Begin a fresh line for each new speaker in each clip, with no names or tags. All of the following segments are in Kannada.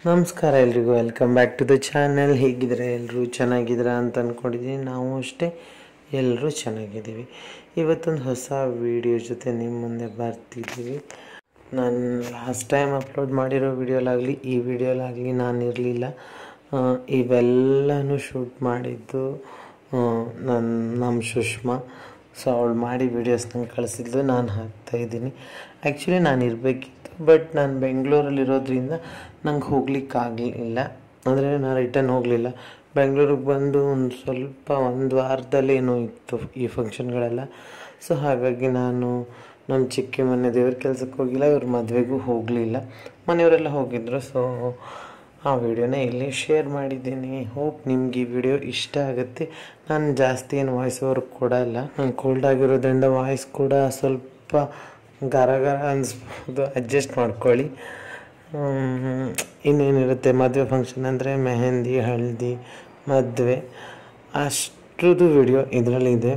ನಮಸ್ಕಾರ ಎಲ್ರಿಗೂ, welcome back to the channel. ಹೇಗಿದ್ರೆ ಎಲ್ಲರೂ ಚೆನ್ನಾಗಿದ್ದೀರಾ ಅಂತ ಅಂದ್ಕೊಂಡಿದ್ದೀನಿ. ನಾವು ಅಷ್ಟೇ ಎಲ್ಲರೂ ಚೆನ್ನಾಗಿದ್ದೀವಿ. ಇವತ್ತೊಂದು ಹೊಸ ವಿಡಿಯೋ ಜೊತೆ ನಿಮ್ಮ ಮುಂದೆ ಬರ್ತಿದ್ದೀವಿ. ನಾನು ಲಾಸ್ಟ್ ಟೈಮ್ ಅಪ್ಲೋಡ್ ಮಾಡಿರೋ ವಿಡಿಯೋಲಾಗಲಿ ಈ ವಿಡಿಯೋಲಾಗಲಿ ನಾನು ಇರಲಿಲ್ಲ. ಇವೆಲ್ಲನೂ ಶೂಟ್ ಮಾಡಿದ್ದು ನಮ್ಮ ಸುಷ್ಮಾ. ಸೊ ಅವಳು ಮಾಡಿ ವೀಡಿಯೋಸ್ ನಂಗೆ ಕಳಿಸಿದ್ದು, ನಾನು ಹಾಕ್ತಾಯಿದ್ದೀನಿ. ಆ್ಯಕ್ಚುಲಿ ನಾನು ಇರಬೇಕಿತ್ತು, ಬಟ್ ನಾನು ಬೆಂಗಳೂರಲ್ಲಿರೋದ್ರಿಂದ ನಂಗೆ ಹೋಗ್ಲಿಕ್ಕಾಗಲಿಲ್ಲ. ಅಂದರೆ ನಾನು ರಿಟರ್ನ್ ಹೋಗಲಿಲ್ಲ. ಬೆಂಗಳೂರಿಗೆ ಬಂದು ಒಂದು ವಾರದಲ್ಲೇನೋ ಇತ್ತು ಈ ಫಂಕ್ಷನ್ಗಳೆಲ್ಲ. ಸೊ ಹಾಗಾಗಿ ನಾನು ನಮ್ಮ ಚಿಕ್ಕಿ ಮನೆ ದೇವ್ರ ಕೆಲಸಕ್ಕೆ ಹೋಗಿಲ್ಲ, ಇವ್ರ ಮದುವೆಗೂ ಹೋಗಲಿಲ್ಲ. ಮನೆಯವರೆಲ್ಲ ಹೋಗಿದ್ರು. ಸೊ ಆ ವಿಡಿಯೋನ ಇಲ್ಲಿ ಶೇರ್ ಮಾಡಿದ್ದೀನಿ. ಹೋಪ್ ನಿಮ್ಗೆ ಈ ವಿಡಿಯೋ ಇಷ್ಟ ಆಗುತ್ತೆ. ನಾನು ಜಾಸ್ತಿ ಏನು ವಾಯ್ಸ್ ಓವರ್ ಕೊಡಲ್ಲ. ನಾನು ಕೋಲ್ಡ್ ಆಗಿರೋದ್ರಿಂದ ವಾಯ್ಸ್ ಕೂಡ ಸ್ವಲ್ಪ ಗರ ಅನಿಸ್ಬೋದು, ಅಡ್ಜಸ್ಟ್ ಮಾಡ್ಕೊಳ್ಳಿ. ಇನ್ನೇನಿರುತ್ತೆ, ಮದುವೆ ಫಂಕ್ಷನ್ ಅಂದರೆ ಮೆಹಂದಿ, ಹಳದಿ, ಮದುವೆ ಅಷ್ಟ್ರದ್ದು ವಿಡಿಯೋ ಇದರಲ್ಲಿದೆ.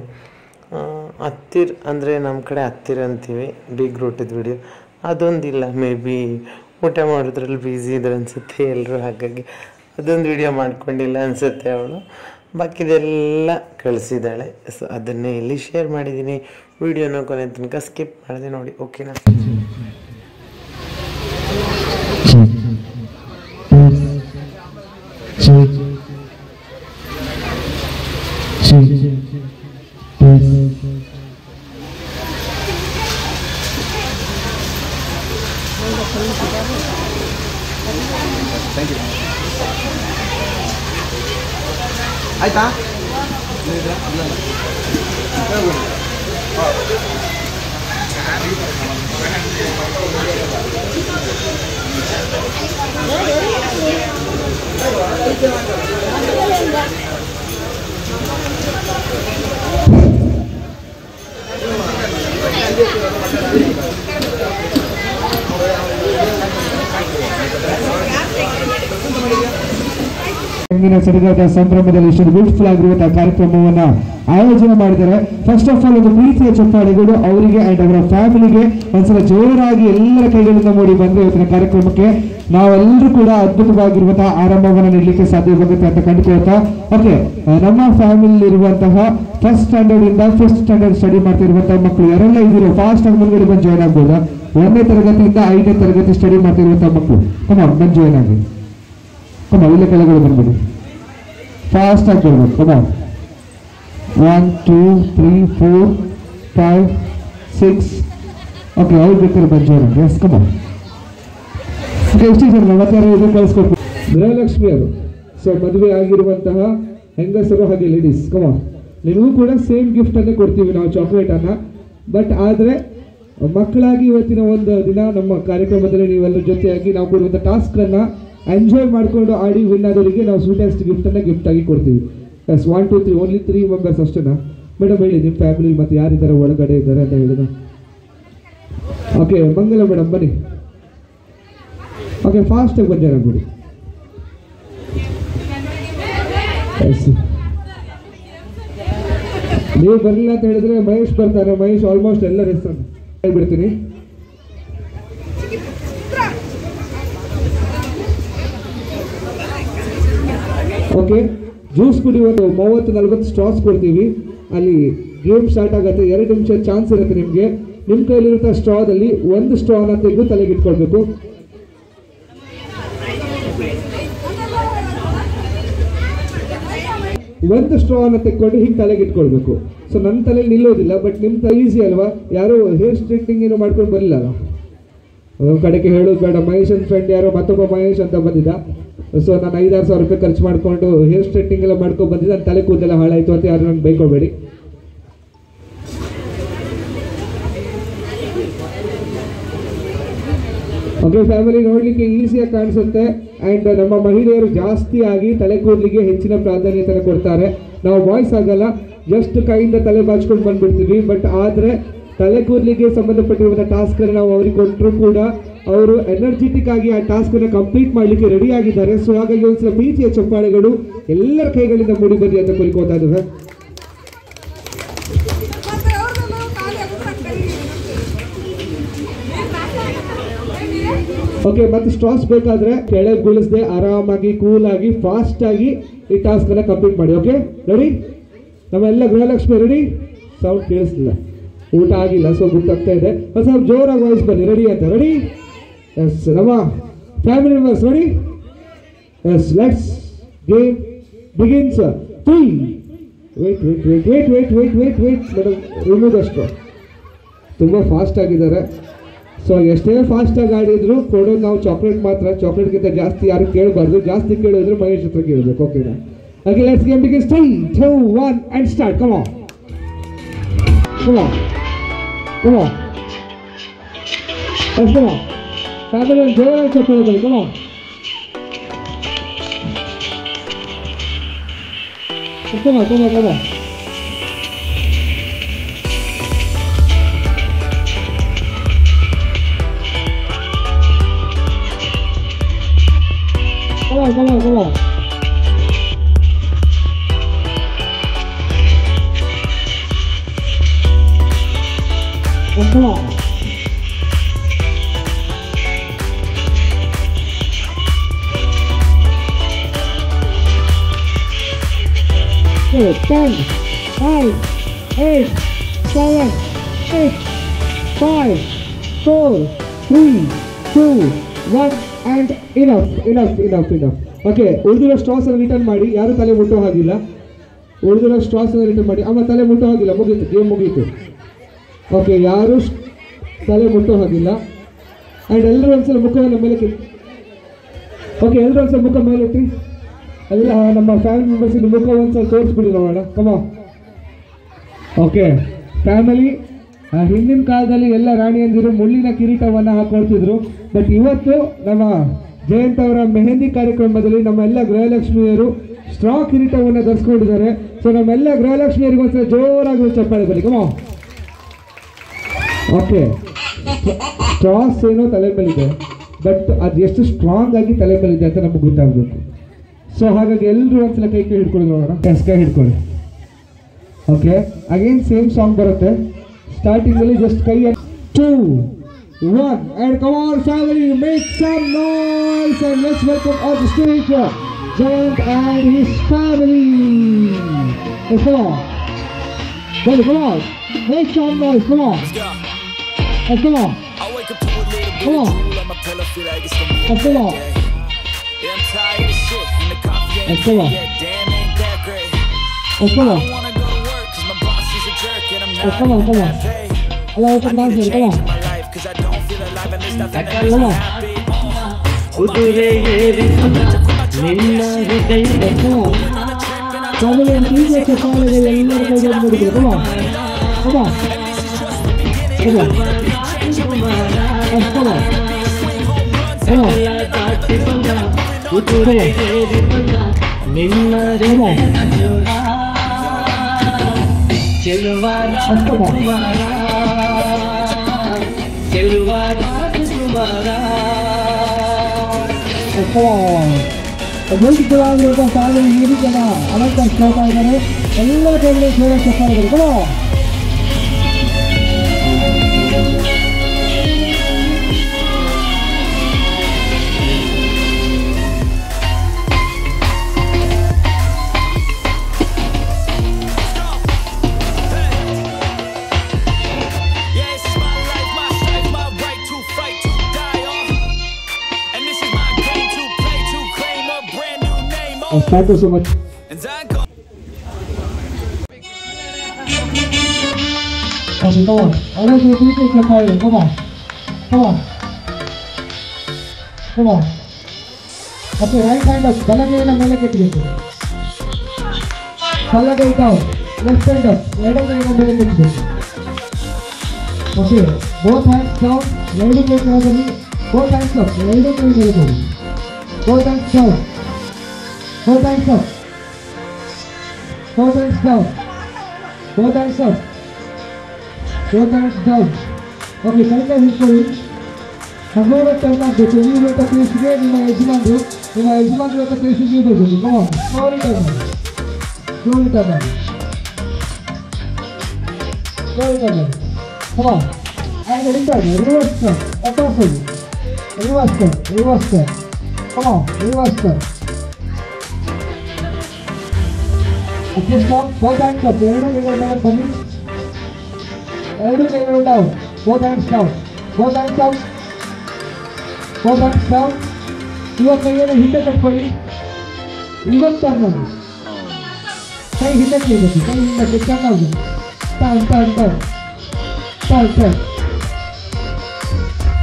ಹತ್ತಿರ ಅಂದರೆ ನಮ್ಮ ಕಡೆ ಹತ್ತಿರ ಅಂತೀವಿ, ಬಿಗ್ ರೂಟದ ವಿಡಿಯೋ ಅದೊಂದಿಲ್ಲ. ಮೇ ಬಿ ಊಟ ಮಾಡೋದ್ರಲ್ಲಿ ಬ್ಯುಸಿ ಇದ್ರೆ ಅನಿಸುತ್ತೆ ಎಲ್ಲರೂ, ಹಾಗಾಗಿ ಅದೊಂದು ವಿಡಿಯೋ ಮಾಡ್ಕೊಂಡಿಲ್ಲ ಅನಿಸುತ್ತೆ ಅವಳು. ಬಾಕಿದೆಲ್ಲ ಕಳಿಸಿದ್ದಾಳೆ. ಸೊ ಅದನ್ನೇ ಇಲ್ಲಿ ಶೇರ್ ಮಾಡಿದ್ದೀನಿ. ವಿಡಿಯೋನ ಕೊನೆ ತನಕ ಸ್ಕಿಪ್ ಮಾಡಿದೆ ನೋಡಿ, ಓಕೆನಾ?
ಆಯ್ತಾ?
ಸಡಗರದ ಸಂಭ್ರಮದಲ್ಲಿ ಇಷ್ಟು ಬ್ಯೂಟಿಫುಲ್ ಆಗಿರುವಂತಹ ಕಾರ್ಯಕ್ರಮವನ್ನ ಆಯೋಜನೆ ಮಾಡಿದ್ದಾರೆ. ಫಸ್ಟ್ ಆಫ್ ಆಲ್ ಒಂದು ಪ್ರೀತಿಯ ಚಪ್ಪಾಳೆಗಳು ಅವರಿಗೆ ಅಂಡ್ ಅವರ ಫ್ಯಾಮಿಲಿಗೆ ಒಂದ್ಸಲ ಜೋರಾಗಿ ಎಲ್ಲರ ಕೈಗಳಿಂದ ಮೂಡಿ ಬಂದ್ರೆ ಇವತ್ತಿನ ಕಾರ್ಯಕ್ರಮಕ್ಕೆ ನಾವೆಲ್ಲರೂ ಕೂಡ ಅದ್ಭುತವಾಗಿರುವಂತಹ ಆರಂಭವನ್ನು ನೀಡಲಿಕ್ಕೆ ಸಾಧ್ಯವಾಗುತ್ತೆ ಅಂತ ಕಂಡುಕೊಳ್ತಾ, ಓಕೆ, ನಮ್ಮ ಫ್ಯಾಮಿಲಿ ಇರುವಂತಹ ಫಸ್ಟ್ ಸ್ಟ್ಯಾಂಡರ್ಡ್ ಇಂದ ಫಿಫ್ತ್ ಸ್ಟ್ಯಾಂಡರ್ಡ್ ಸ್ಟಡಿ ಮಾಡ್ತಿರುವಂತಹ ಮಕ್ಕಳು ಯಾರೆಲ್ಲ ಇದ್ದೀರೋ ಫಾಸ್ಟ್ ಆಗಿ ಮುಂದ್ಗಡೆ ಬಂದು ಜಾಯ್ನ್ ಆಗ್ಬೋದಾ? 1ನೇ ತರಗತಿಯಿಂದ 5ನೇ ತರಗತಿ ಸ್ಟಡಿ ಮಾಡ್ತಿರುವಂತಹ ಮಕ್ಕಳು ಕಮಾನ್ ಬಂದು ಜಾಯ್ನ್ ಆಗಿ. ಇಲ್ಲೇ ಕೆಳಗಡೆ ಬಂದ್ಬಿಡಿ, ಫಾಸ್ಟ್ ಆಗಿ ಬರ್ಬೇಕು. ಕಮಾನ್ 1 2 3 4 5 6. ಓಕೆ, ಅವ್ರು ಬೇಕಾದ್ರೆ ಬಂದು ಜಾಯ್ನ್ ಆಗಿ. Yes come on. ಎಷ್ಟು ಜನ ಮತ್ತೆ ಇದು ಕಳಿಸ್ಕೊಟ್ಟು ಗೃಹಲಕ್ಷ್ಮಿ ಅವರು. ಸೊ ಮದುವೆ ಆಗಿರುವಂತಹ ಹೆಂಗಸರು ಹಾಗೆ ಲೇಡೀಸ್, ಕಮಾನ್, ನಿಮಗೂ ಕೂಡ ಸೇಮ್ ಗಿಫ್ಟ್ ಅನ್ನೇ ಕೊಡ್ತೀವಿ ನಾವು, ಚಾಕ್ಲೇಟ್ ಅನ್ನ. ಬಟ್ ಆದರೆ ಮಕ್ಕಳಾಗಿ ಇವತ್ತಿನ ಒಂದು ದಿನ ನಮ್ಮ ಕಾರ್ಯಕ್ರಮದಲ್ಲಿ ನೀವೆಲ್ಲರ ಜೊತೆಯಾಗಿ ನಾವು ಕೊಡುವಂಥ ಟಾಸ್ಕ್ ಅನ್ನ ಎಂಜಾಯ್ ಮಾಡಿಕೊಂಡು ಆಡಿ ವಿನ್ ಆದವರಿಗೆ ನಾವು ಸ್ವೀಟೆಸ್ಟ್ ಗಿಫ್ಟ್ ಅನ್ನ ಗಿಫ್ಟ್ ಆಗಿ ಕೊಡ್ತೀವಿ. ಎಸ್ 1 2 3 ಓನ್ಲಿ 3 ಮೆಂಬರ್ಸ್ ಅಷ್ಟೇನಾ? ಮೇಡಮ್ ಹೇಳಿ, ನಿಮ್ಮ ಫ್ಯಾಮಿಲಿ ಮತ್ತೆ ಯಾರಿದ್ದಾರೆ ಒಳಗಡೆ ಇದ್ದಾರೆ ಅಂತ ಹೇಳಿದ. ಓಕೆ, ಮಂಗಲ ಮೇಡಮ್ ಬನ್ನಿ. ಓಕೆ, ಫಾಸ್ಟಾಗಿ ಬಂದಿರಾಗ್ಬಿಡಿ. ನೀವು ಬರಲಿಲ್ಲ ಅಂತ ಹೇಳಿದ್ರೆ ಮಹೇಶ್ ಬರ್ತಾರೆ. ಮಹೇಶ್ ಆಲ್ಮೋಸ್ಟ್ ಎಲ್ಲ ಹೆಸರು ಹೇಳ್ಬಿಡ್ತೀನಿ. ಓಕೆ, ಜ್ಯೂಸ್ ಕುಡಿಯುವಂಥ 30-40 ಸ್ಟ್ರಾಸ್ ಕೊಡ್ತೀವಿ. ಅಲ್ಲಿ ಗೇಮ್ ಸ್ಟಾರ್ಟ್ ಆಗುತ್ತೆ. 2 ನಿಮಿಷ ಚಾನ್ಸ್ ಇರುತ್ತೆ ನಿಮಗೆ. ನಿಮ್ಮ ಕೈಲಿರುವಂಥ ಸ್ಟ್ರಾದಲ್ಲಿ ಒಂದು ಸ್ಟ್ರಾನ ತೆಗೆದು ತಲೆಗೆ ಇಟ್ಕೊಳ್ಬೇಕು. ಒಂದು ಸ್ಟ್ರಾನ ತೆಕ್ಕೊಂಡು ಹಿಂಗೆ ತಲೆಗೆ ಇಟ್ಕೊಳ್ಬೇಕು. ಸೊ ನನ್ನ ತಲೆಯಲ್ಲಿ ನಿಲ್ಲೋದಿಲ್ಲ, ಬಟ್ ನಿಮ್ಮ ತಲೆ ಈಸಿ ಅಲ್ವಾ? ಯಾರೋ ಹೇರ್ ಸ್ಟ್ರೈಟ್ನಿಂಗ್ ಏನೋ ಮಾಡ್ಕೊಂಡು ಬರಲಿಲ್ಲ ಅಲ್ಲ. ಒಂದು ಕಡೆಗೆ ಹೇಳೋದು ಬೇಡ, ಮಹೇಶನ್ ಫ್ರೆಂಡ್ ಯಾರೋ ಮತ್ತೊಬ್ಬ ಮಹೇಶ್ ಅಂತ ಬಂದಿದ್ದ. ಸೊ ನಾನು 5-6 ಸಾವಿರ ರೂಪಾಯಿ ಖರ್ಚು ಮಾಡಿಕೊಂಡು ಹೇರ್ ಸ್ಟ್ರೈಟ್ನಿಂಗ್ ಎಲ್ಲ ಮಾಡ್ಕೊಂಡು ಬಂದಿದ್ದೆ. ನನ್ನ ತಲೆ ಕೂದಲೆಲ್ಲ ಹಾಳಾಯಿತು ಅಂತ ಯಾರು ನನಗೆ ಬೈಕೊಬೇಡಿ. ಓಕೆ, ಫ್ಯಾಮಿಲಿ ನೋಡಲಿಕ್ಕೆ ಈಸಿಯಾಗಿ ಕಾಣಿಸುತ್ತೆ. ಆ್ಯಂಡ್ ನಮ್ಮ ಮಹಿಳೆಯರು ಜಾಸ್ತಿ ಆಗಿ ತಲೆ ಕೂದಲಿಗೆ ಹೆಚ್ಚಿನ ಪ್ರಾಧಾನ್ಯತೆ ಕೊಡ್ತಾರೆ. ನಾವು ಬಾಯ್ಸ್ ಆಗಲ್ಲ, ಜಸ್ಟ್ ಕೈಯಿಂದ ತಲೆ ಬಾಚ್ಕೊಂಡು ಬಂದ್ಬಿಡ್ತೀವಿ. ಬಟ್ ಆದರೆ ತಲೆ ಕೂದಲಿಗೆ ಸಂಬಂಧಪಟ್ಟಿರುವಂಥ ಟಾಸ್ಕನ್ನು ನಾವು ಅವ್ರಿಗೆ ಕೊಟ್ಟರು ಕೂಡ ಅವರು ಎನರ್ಜೆಟಿಕ್ ಆಗಿ ಆ ಟಾಸ್ಕನ್ನು ಕಂಪ್ಲೀಟ್ ಮಾಡಲಿಕ್ಕೆ ರೆಡಿ ಆಗಿದ್ದಾರೆ. ಸೊ ಹಾಗಾಗಿ ಒಂದ್ಸಲ ಪ್ರೀತಿಯ ಚಪ್ಪಾಳೆಗಳು ಎಲ್ಲರ ಕೈಗಳಿಂದ ಮೂಡಿ ಬನ್ನಿ ಅಂತ ಕೋರಿಕೋತಾ ಇದ್ದೇವೆ. ಓಕೆ, ಮತ್ತೆ ಸ್ಟ್ರಾಸ್ ಬೇಕಾದ್ರೆ ಕೆಳಗೆ ಬೀಳಿಸದೆ ಆರಾಮಾಗಿ ಕೂಲಾಗಿ ಫಾಸ್ಟಾಗಿ ಈ ಟಾಸ್ಕನ್ನು ಕಂಪ್ಲೀಟ್ ಮಾಡಿ. Okay, ready? ನಮ್ಮೆಲ್ಲ ಗೃಹಲಕ್ಷ್ಮಿ ರೆಡಿ? ಸೌಂಡ್ ಕೇಳಿಸ್ತಿಲ್ಲ, ಊಟ ಆಗಿಲ್ಲ, ಸೊ ಗೊತ್ತಾಗ್ತಾ ಇದೆ. ಒಂದು ಸ್ವಲ್ಪ ಜೋರಾಗಿ ವಾಯ್ಸ್ ಬನ್ನಿ. ರೆಡಿ ಅಂತ? ರೆಡಿ? ಎಸ್. ನಮ್ಮ family members ready? Yes, let's game begins. 3 wait madam, remove ತುಂಬ ಫಾಸ್ಟ್ ಆಗಿದ್ದಾರೆ. ಸೊ ಎಷ್ಟೇ ಫಾಸ್ಟಾಗಿ ಆಡಿದ್ರು ಕೊಡೋದು ನಾವು ಚಾಕ್ಲೇಟ್ ಮಾತ್ರ. ಚಾಕ್ಲೇಟ್ಗಿಂತ ಜಾಸ್ತಿ ಯಾರು ಕೇಳಬಾರ್ದು. ಜಾಸ್ತಿ ಕೇಳಿದ್ರೆ ಮಹೇಶ್ ಹತ್ರ ಕೇಳಬೇಕು. ಓಕೆನಾ? Okay, let's game begins. 3, 2, 1 and start. Come on. Let's go. Family and joy and support. Come on. Come on. Come on. Come on. Good. 10, 9, 8, 7, 6, 5, 4, 3, 2, 1 and enough. Okay, ಉಳಿದಿರೋ ಸ್ಟ್ರಾಸ್ ಅನ್ನು ರಿಟರ್ನ್ ಮಾಡಿ. ಯಾರು ತಲೆ ಮುಟ್ಟೋ ಹಾಗಿಲ್ಲ. ಉಳಿದಿರೋ ಸ್ಟ್ರಾಸ್ ಅನ್ನು ರಿಟರ್ನ್ ಮಾಡಿ. ಅಮ್ಮ ತಲೆ ಮುಟ್ಟೋ ಹಾಗಿಲ್ಲ, ಮುಗೀತು, ಗೇಮ್ ಮುಗೀತು. ಓಕೆ, ಯಾರು ತಲೆ ಮುಟ್ಟೋ ಹಾಗಿಲ್ಲ. ಆ್ಯಂಡ್ ಎಲ್ಲರೂ ಒಂದ್ಸಲ ಮುಖವನ್ನು ಮೇಲೆ ಕೆತ್ತಿ. ಓಕೆ, ಎಲ್ಲರೂ ಒಂದ್ಸಲ ಮುಖ ಮೇಲೆ ಇಟ್ಟು. ಅದೆಲ್ಲ ನಮ್ಮ ಫ್ಯಾಮಿಲಿ ಮೆಂಬರ್ಸಿಗೆ ಮುಖ ಒಂದ್ಸಲ ತೋರಿಸ್ಬಿಡಿ ನೋಡೋಣ. ಕಮ. ಓಕೆ, ಫ್ಯಾಮಿಲಿ ಹಿಂದಿನ ಕಾಲದಲ್ಲಿ ಎಲ್ಲ ರಾಣಿಯಂದಿರು ಮುಳ್ಳಿನ ಕಿರೀಟವನ್ನು ಹಾಕೊಳ್ತಿದ್ರು. ಬಟ್ ಇವತ್ತು ನಮ್ಮ ಜಯಂತ್ ಅವರ ಮೆಹಂದಿ ಕಾರ್ಯಕ್ರಮದಲ್ಲಿ ನಮ್ಮೆಲ್ಲ ಗೃಹಲಕ್ಷ್ಮಿಯರು ಸ್ಟ್ರಾ ಕಿರೀಟವನ್ನು ಧರಿಸ್ಕೊಂಡಿದ್ದಾರೆ. ಸೊ ನಮ್ಮೆಲ್ಲ ಗೃಹಲಕ್ಷ್ಮಿಯರಿಗೆ ಒಂದ್ಸಲ ಜೋರಾಗಿ ಚಪ್ಪಾಳೆ ಬನ್ನಿ. ಕಮ. ಓಕೆ, ಸ್ಟ್ರಾಸ್ ಏನೋ ತಲೆ ಮೇಲಿದೆ, ಬಟ್ ಅದು ಎಷ್ಟು ಸ್ಟ್ರಾಂಗ್ ಆಗಿ ತಲೆ ಮೇಲಿದೆ ಅಂತ ನಮಗೆ ಗೊತ್ತಾಗಬೇಕು. ಸೊ ಹಾಗಾಗಿ ಎಲ್ಲರೂ ಒಂದ್ಸಲ ಕೈ ಹಿಡ್ಕೊಳ್ಳಿ ನೋಡೋಣ. ಕೈ ಹಿಡ್ಕೊಳ್ಳಿ. ಓಕೆ, ಅಗೇನ್ ಸೇಮ್ ಸಾಂಗ್ ಬರುತ್ತೆ. ಸ್ಟಾರ್ಟಿಂಗಲ್ಲಿ ಜಸ್ಟ್ ಕೈ 2, 1 and come on family, make some noise and let's welcome on the stage Jayant and his family. Let's go. Come on, make some noise. Come on. Let's go. Come on. Let's go. Let's go. Let's go. Come on. Hello, come on, come on. Come on. Family and please let your family ಎಲ್ಲರೂ ಕೈ ಜೋಡಿಸಿ. Come on. Come on. Come on. Come on. Come on. ಅದ್ಭುತವಾಗಿರುವಂತಹ ಸಾಲು ಈ ಜನ ಅಲಂಕರಿಸ್ತಾ ಇದ್ದಾರೆ. ಎಲ್ಲ ಕಡೆ ಜೋರ ಚಪ್ಪಾಳೆ. Thank you so much. Okay, come on. I want you to take your fire. Come on. Okay, right hand up. ಬಲಗೈನ ಮೇಲೆ ಕೆತ್ತಬೇಕು. ಬಲಗೈ down. Left hand up. ಎಡಗೈನ ಮೇಲೆ ಕೆತ್ತಬೇಕು. Okay, both hands down. ಎರಡು ಕೈ ಕೆಳಗಡೆ. Both hands up. ಎರಡು ಕೈ ಕೆಳಗಡೆ. Both hands down. Both hands up. Both hands down. Both hands up. Both hands down. Okay, ಕೈಗೆ ಹಿಡ್ಕೊಳ್ಳಿ. ಹಗುರ ಟರ್ನ್ ಆಗಬೇಕು. ನೀವು ಅಂತ ಕೇಳಿಸಿಗೆ ನಿಮ್ಮ ಯಜಮಾನರು ಅಂತ ಕೇಳಿಸಿಗೆ ಇಡಬೇಕು. Slowly turn. Come on. And return. Reverse turn. Opposite. reverse step. Come on, reverse step. Okay, stop. Both hands up. ಎರಡು ಕೈಗಳು down. Both hands down. Both hands down. Both hands down. ಇವಾಗ ಕೈಯನ್ನು ಹಿಂದೆ ಕಟ್ಕೊಳ್ಳಿ. ಇವಾಗ ಟರ್ನ್ ಮಾಡಿ. ಕೈ ಹಿಂದಕ್ಕೆ ಇರಬೇಕು. ಕೈ ಹಿಂದಕ್ಕೆ ಟರ್ನ್ ಆಗಿ. Turn.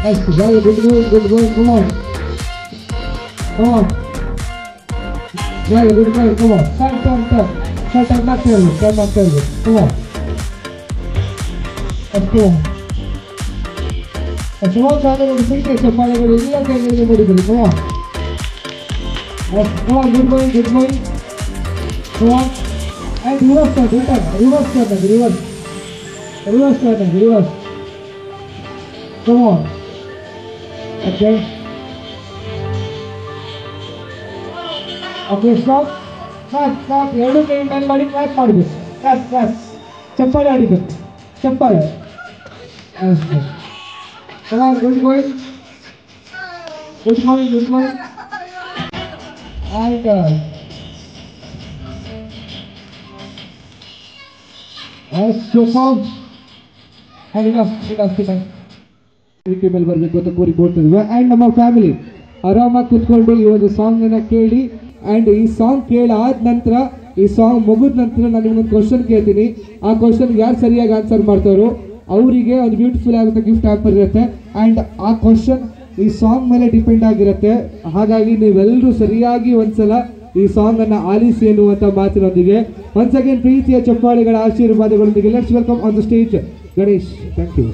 Nice, very good going. Come on. Very good going. Come on. Turn. Back to you. Come on. Let's go. Come on, Father. We'll see you. Come on. Good going. Come on. And reverse turn. Reverse. Come on. Okay. Stop. ಎರಡು ಕೈ ಮೇಲೆ ಮಾಡಿ ಕ್ಲಾಪ್ ಮಾಡಬೇಕು. ಕ್ಲಾಪ್. ಚಪ್ಪಾಳೆ ಆಡಿಬೇಕು. ಚಪ್ಪಾಳೆ. Come on, good going. And so far. And enough. ಮೇಲೆ ಬರಬೇಕು ಅಂತ ಕೋರಿಕೊಡ್ತಿದ್ವಿ. ಆ್ಯಂಡ್ ನಮ್ಮ ಫ್ಯಾಮಿಲಿ ಆರಾಮಾಗಿ ಕೂತ್ಕೊಂಡು ಈ ಒಂದು ಸಾಂಗನ್ನು ಕೇಳಿ. ಆ್ಯಂಡ್ ಈ ಸಾಂಗ್ ಕೇಳಾದ ನಂತರ, ಈ ಸಾಂಗ್ ಮುಗಿದ ನಂತರ ನಾನು ನಿಮ್ಗೊಂದು ಕ್ವಶನ್ ಕೇಳ್ತೀನಿ. ಆ ಕ್ವಶನ್ಗೆ ಯಾರು ಸರಿಯಾಗಿ ಆನ್ಸರ್ ಮಾಡ್ತಾರೋ ಅವರಿಗೆ ಒಂದು ಬ್ಯೂಟಿಫುಲ್ ಆಗುತ್ತೆ ಗಿಫ್ಟ್ ಹ್ಯಾಂಪರ್ ಇರುತ್ತೆ. ಆ್ಯಂಡ್ ಆ ಕ್ವಶನ್ ಈ ಸಾಂಗ್ ಮೇಲೆ ಡಿಪೆಂಡ್ ಆಗಿರುತ್ತೆ. ಹಾಗಾಗಿ ನೀವೆಲ್ಲರೂ ಸರಿಯಾಗಿ ಒಂದ್ಸಲ ಈ ಸಾಂಗನ್ನು ಆಲಿಸಿ ಎನ್ನುವಂಥ ಮಾತಿನೊಂದಿಗೆ ಒನ್ಸ್ ಅಗೇನ್ ಪ್ರೀತಿಯ ಚಪ್ಪಾಳೆಗಳ ಆಶೀರ್ವಾದಗಳೊಂದಿಗೆ let's welcome on the stage Ganesh. Thank you.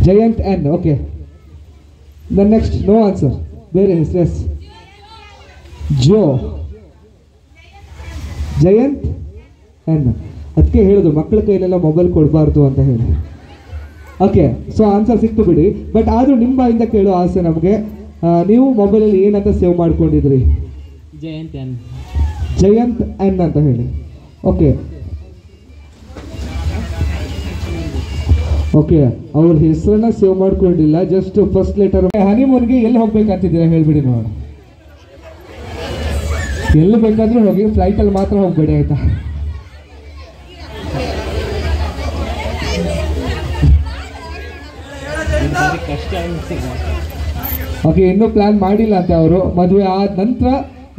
Jayant N. Okay. The next, no answer. Where is this? Joe. Jayant N. ಅದಕ್ಕೆ ಹೇಳೋದು ಮಕ್ಕಳ ಕೈಲೆಲ್ಲ ಮೊಬೈಲ್ ಕೊಡಬಾರ್ದು ಅಂತ ಹೇಳಿ. ಓಕೆ, ಸೊ ಆನ್ಸರ್ ಸಿಕ್ತು ಬಿಡಿ. ಬಟ್ ಆದರೂ ನಿಮ್ಮ ಬಾಯಿಂದ ಕೇಳೋ ಆಸೆ ನಮಗೆ. ನೀವು ಮೊಬೈಲಲ್ಲಿ ಏನಂತ ಸೇವ್ ಮಾಡ್ಕೊಂಡಿದ್ರಿ? ಜಯಂತ್ ಎನ್ ಅಂತ ಹೇಳಿ. ಓಕೆ, ಅವ್ರ ಹೆಸರನ್ನ ಸೇವ್ ಮಾಡ್ಕೊಂಡಿಲ್ಲ, ಜಸ್ಟ್ ಫಸ್ಟ್ ಲೆಟರ್. ಹನಿಮೂನ್ಗೆ ಎಲ್ಲಿ ಹೋಗ್ಬೇಕಂತಿದ್ದೀರಾ ಹೇಳ್ಬಿಡಿ ನೋಡೋಣ. ಎಲ್ಲಿ ಬೇಕಾದ್ರೂ ಹೋಗಿ, ಫ್ಲೈಟಲ್ಲಿ ಮಾತ್ರ ಹೋಗ್ಬೇಡಿ ಆಯ್ತಾ? ಓಕೆ, ಇನ್ನೂ ಪ್ಲಾನ್ ಮಾಡಿಲ್ಲ ಅಂತ ಅವರು. ಮದುವೆ ಆದ ನಂತರ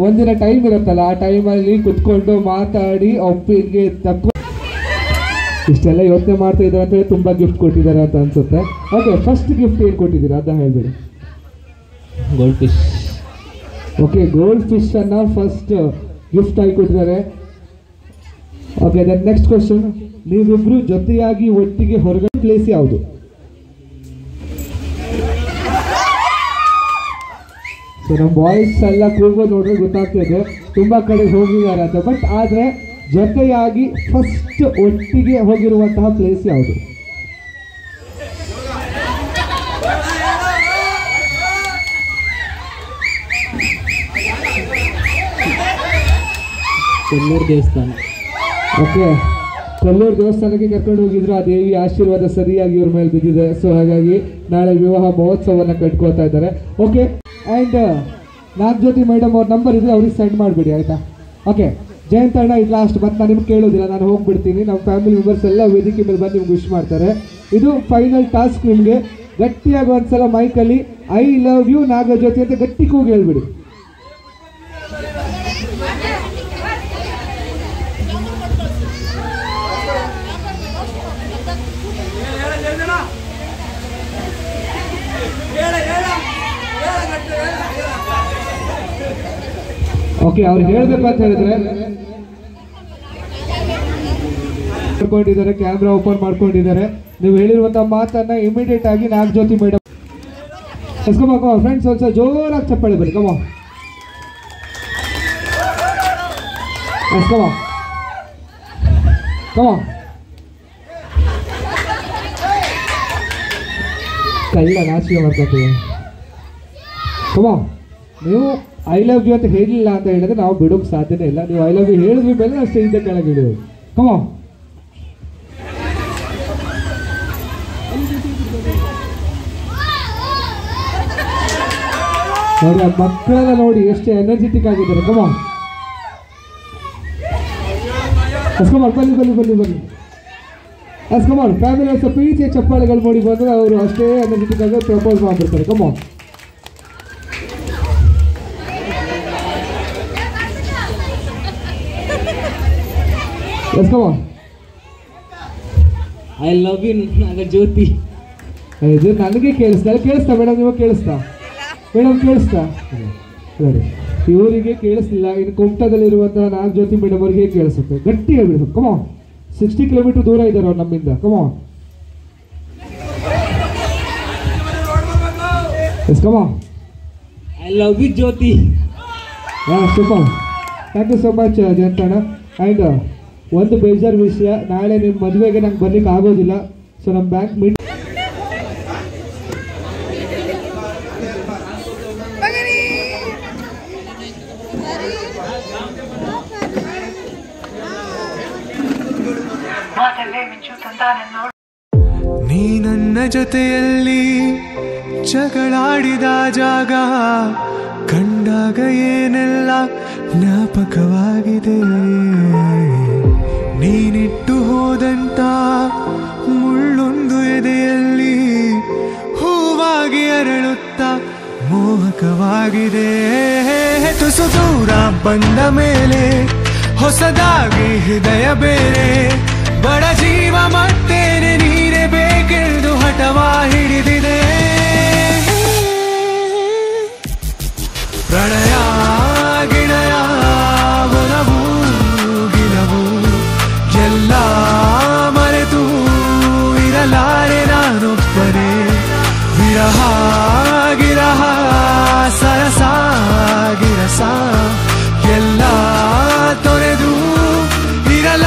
ಒಂದಿನ ಟೈಮ್ ಇರುತ್ತಲ್ಲ, ಆ ಟೈಮಲ್ಲಿ ಕುತ್ಕೊಂಡು ಮಾತಾಡಿ ಒಪ್ಪಿಗೆ ತಕ್ಕ ಇಷ್ಟೆಲ್ಲ ಯೋಚನೆ ಮಾಡ್ತಾ ಇದ್ದಾರೆ ಅಂತ ಹೇಳಿ ತುಂಬ ಗಿಫ್ಟ್ ಕೊಟ್ಟಿದ್ದಾರೆ ಅಂತ ಅನ್ಸುತ್ತೆ. ಓಕೆ, ಫಸ್ಟ್ ಗಿಫ್ಟ್ ಏನು ಕೊಟ್ಟಿದ್ದೀರಾ ಅಂತ ಹೇಳ್ಬಿಡಿ.
Goldfish.
Okay, goldfish ಅನ್ನ ಫಸ್ಟ್ ಗಿಫ್ಟ್ ಆಗಿ ಕೊಟ್ಟಿದ್ದಾರೆ. Okay, then next question. ನೀವಿಬ್ರು ಜೊತೆಯಾಗಿ ಒಟ್ಟಿಗೆ ಹೊರಗಡೆ ಪ್ಲೇಸ್ ಯಾವುದು? ಸೊ ನಮ್ಮ ಬಾಯ್ಸ್ ಎಲ್ಲ ಕೂಗೋದು ನೋಡ್ರೆ ಗೊತ್ತಾಗ್ತಿದೆ ತುಂಬ ಕಡೆ ಹೋಗಿದ್ದಾರೆ ಅಂತ. ಬಟ್ ಆದರೆ ಜೊತೆಯಾಗಿ ಫಸ್ಟ್ ಒಟ್ಟಿಗೆ ಹೋಗಿರುವಂತಹ ಪ್ಲೇಸ್ ಯಾವುದು?
ಕೊಲ್ಲೂರು ದೇವಸ್ಥಾನ.
ಓಕೆ, ಕೊಲ್ಲೂರು ದೇವಸ್ಥಾನಕ್ಕೆ ಕರ್ಕೊಂಡು ಹೋಗಿದ್ರು. ಆ ದೇವಿ ಆಶೀರ್ವಾದ ಸರಿಯಾಗಿ ಇವ್ರ ಮೇಲೆ ಬಿದ್ದಿದೆ. ಸೊ ಹಾಗಾಗಿ ನಾಳೆ ವಿವಾಹ ಮಹೋತ್ಸವವನ್ನು ಕಟ್ಕೋತಾ ಇದ್ದಾರೆ. ಓಕೆ, ಆ್ಯಂಡ್ ನಾಗಜ್ಯೋತಿ ಮೇಡಮ್ ಅವ್ರ ನಂಬರ್ ಇದೆ, ಅವ್ರಿಗೆ ಸೆಂಡ್ ಮಾಡಿಬಿಡಿ ಆಯಿತಾ? ಓಕೆ, ಜಯಂತ್ ಅಣ್ಣ ಇದು ಲಾಸ್ಟ್. ಮತ್ತೆ ನಾನು ನಿಮ್ಗೆ ಕೇಳೋದಿಲ್ಲ, ನಾನು ಹೋಗ್ಬಿಡ್ತೀನಿ. ನಮ್ಮ ಫ್ಯಾಮಿಲಿ ಮೆಂಬರ್ಸ್ ಎಲ್ಲ ವೇದಿಕೆ ಮೇಲೆ ಬಂದು ನಿಮ್ಗೆ ವಿಶ್ ಮಾಡ್ತಾರೆ. ಇದು ಫೈನಲ್ ಟಾಸ್ಕ್. ನಿಮಗೆ ಗಟ್ಟಿಯಾಗಿ ಒಂದ್ಸಲ ಮೈಕಲ್ಲಿ ಐ ಲವ್ ಯು ನಾಗಜ್ಯೋತಿ ಅಂತ ಗಟ್ಟಿ ಕೂಗಿ ಹೇಳ್ಬಿಡಿ. ಓಕೆ, ಅವ್ರು ಹೇಳ್ಬೇಕು ಅಂತ ಹೇಳಿದ್ರೆ ಮಾಡ್ಕೊಂಡಿದ್ದಾರೆ, ಕ್ಯಾಮ್ರಾ ಓಪನ್ ಮಾಡ್ಕೊಂಡಿದ್ದಾರೆ. ನೀವು ಹೇಳಿರುವಂತ ಮಾತನ್ನ ಇಮಿಡಿಯೇಟ್ ಆಗಿ ನಾಗಜ್ಯೋತಿ ಮೇಡಮ್ ಎಸ್ಕೋಬೇಕು. ಫ್ರೆಂಡ್ಸ್ ಒಂದ್ಸಲ ಜೋರಾಗಿ ಚಪ್ಪಾಳೆ ಬನ್ನಿ. ಕಮ ಎಸ್ಕೋಮ ಕಮ ಕೈಲ ನಾಚಿಕೆ ಮಾಡ್ಕೊತೀವಿ. ಕಮ ನೀವು ಐ ಲವ್ ಯು ಅಂತ ಹೇಳಿಲ್ಲ ಅಂತ ಹೇಳಿದ್ರೆ ನಾವು ಬಿಡೋಕೆ ಸಾಧ್ಯನೇ ಇಲ್ಲ. ನೀವು ಐ ಲವ್ ಯು ಹೇಳಿದ್ವಿ ಮೇಲೆ ನಾವು ಸ್ಟೇಜಿಂದ ಕೆಳಗೆ ಇಳಿಯೋದು. ಕಮ ನೋಡಿ ಆ ಮಕ್ಕಳೆಲ್ಲ ನೋಡಿ ಎಷ್ಟು ಎನರ್ಜೆಟಿಕ್ ಆಗಿದ್ದಾರೆ. ಕಮಾನ್ ಬನ್ನಿ ಕಮಾನ್ ಫ್ಯಾಮಿಲಿ ಸ್ವಲ್ಪ ಪ್ರೀತಿಯ ಚಪ್ಪಾಳೆಗಳು ನೋಡಿ ಬಂದರೆ ಅವರು ಅಷ್ಟೇ ಎನರ್ಜೆಟಿಕ್ ಆಗಿ ಪ್ರಪೋಸ್ ಮಾಡ್ಬಿಡ್ತಾರೆ. ಕಮಾನ್ ಕಮಾನ್
ಐ ಲವ್ ಯು ನಾಗಜ್ಯೋತಿ.
ಇದು ನನಗೆ ಕೇಳಿಸ್ತಾ ಮೇಡಮ್, ಇವಾಗ ಕೇಳಿಸ್ತಾ ಮೇಡಮ್ ಕೇಳಿಸ್ತಾ ನೋಡಿ ಇವರಿಗೆ ಕೇಳಿಸ್ಲಿಲ್ಲ. ಇನ್ನು ಕುಮಟಾದಲ್ಲಿರುವಂತಹ ನಾಗಜ್ಯೋತಿ ಮೇಡಮ್ ಅವ್ರಿಗೆ ಕೇಳಿಸುತ್ತೆ. ಗಟ್ಟಿ ಹೇಳ್ಬಿಡ್ಬೇಕು. ಕಮಾನ್ 60 ಕಿಲೋಮೀಟರ್ ದೂರ ಇದ್ದಾರೆ ಅವ್ರು ನಮ್ಮಿಂದ. Come on come on
I love you Jyothi.
Super, thank you so much ಜಯಂತಣ್ಣ. ಆ್ಯಂಡ್ ಒಂದು ಬೇಜಾರು ವಿಷಯ, ನಾಳೆ ನಿಮ್ಮ ಮದುವೆಗೆ ನಂಗೆ ಬರ್ಲಿಕ್ಕೆ ಆಗೋದಿಲ್ಲ. ಸೊ ನಮ್ಮ ಬ್ಯಾಂಕ್ ಮೀಟ್
ನೀ ನನ್ನ ಜೊತೆಯಲ್ಲಿ ಜಗಳಾಡಿದ ಜಾಗ ಕಂಡಾಗ ಏನೆಲ್ಲ ಜ್ಞಾಪಕವಾಗಿದೆ. ನೀನಿಟ್ಟು ಹೋದಂತ ಮುಳ್ಳೊಂದು ಎದೆಯಲ್ಲಿ ಹೂವಾಗಿ ಅರಳುತ್ತಾ ಮೋಹಕವಾಗಿದೆ. ತುಸು ದೂರ ಬಂದ ಮೇಲೆ ಹೊಸದಾಗಿ ಹೃದಯ ಬೇರೆ, ಬಡ ಜೀವ ಮತ್ತೇನೆ ನೀರೇ ಬೇಕೆಂದು ಹಠವಾ ಹಿಡಿದಿದೆ. ಪ್ರಣಯ ಗಿಣಯ ಒಲವು ಗಿಲವು ಎಲ್ಲ ಮರೆತು ಇರಲಾರೆ ನಾನೊಬ್ಬನೇ. ವಿರಹ ಗಿರಹ ಸರಸ ಗಿರಸ ಎಲ್ಲ ತೊರೆದು ಇರಲ.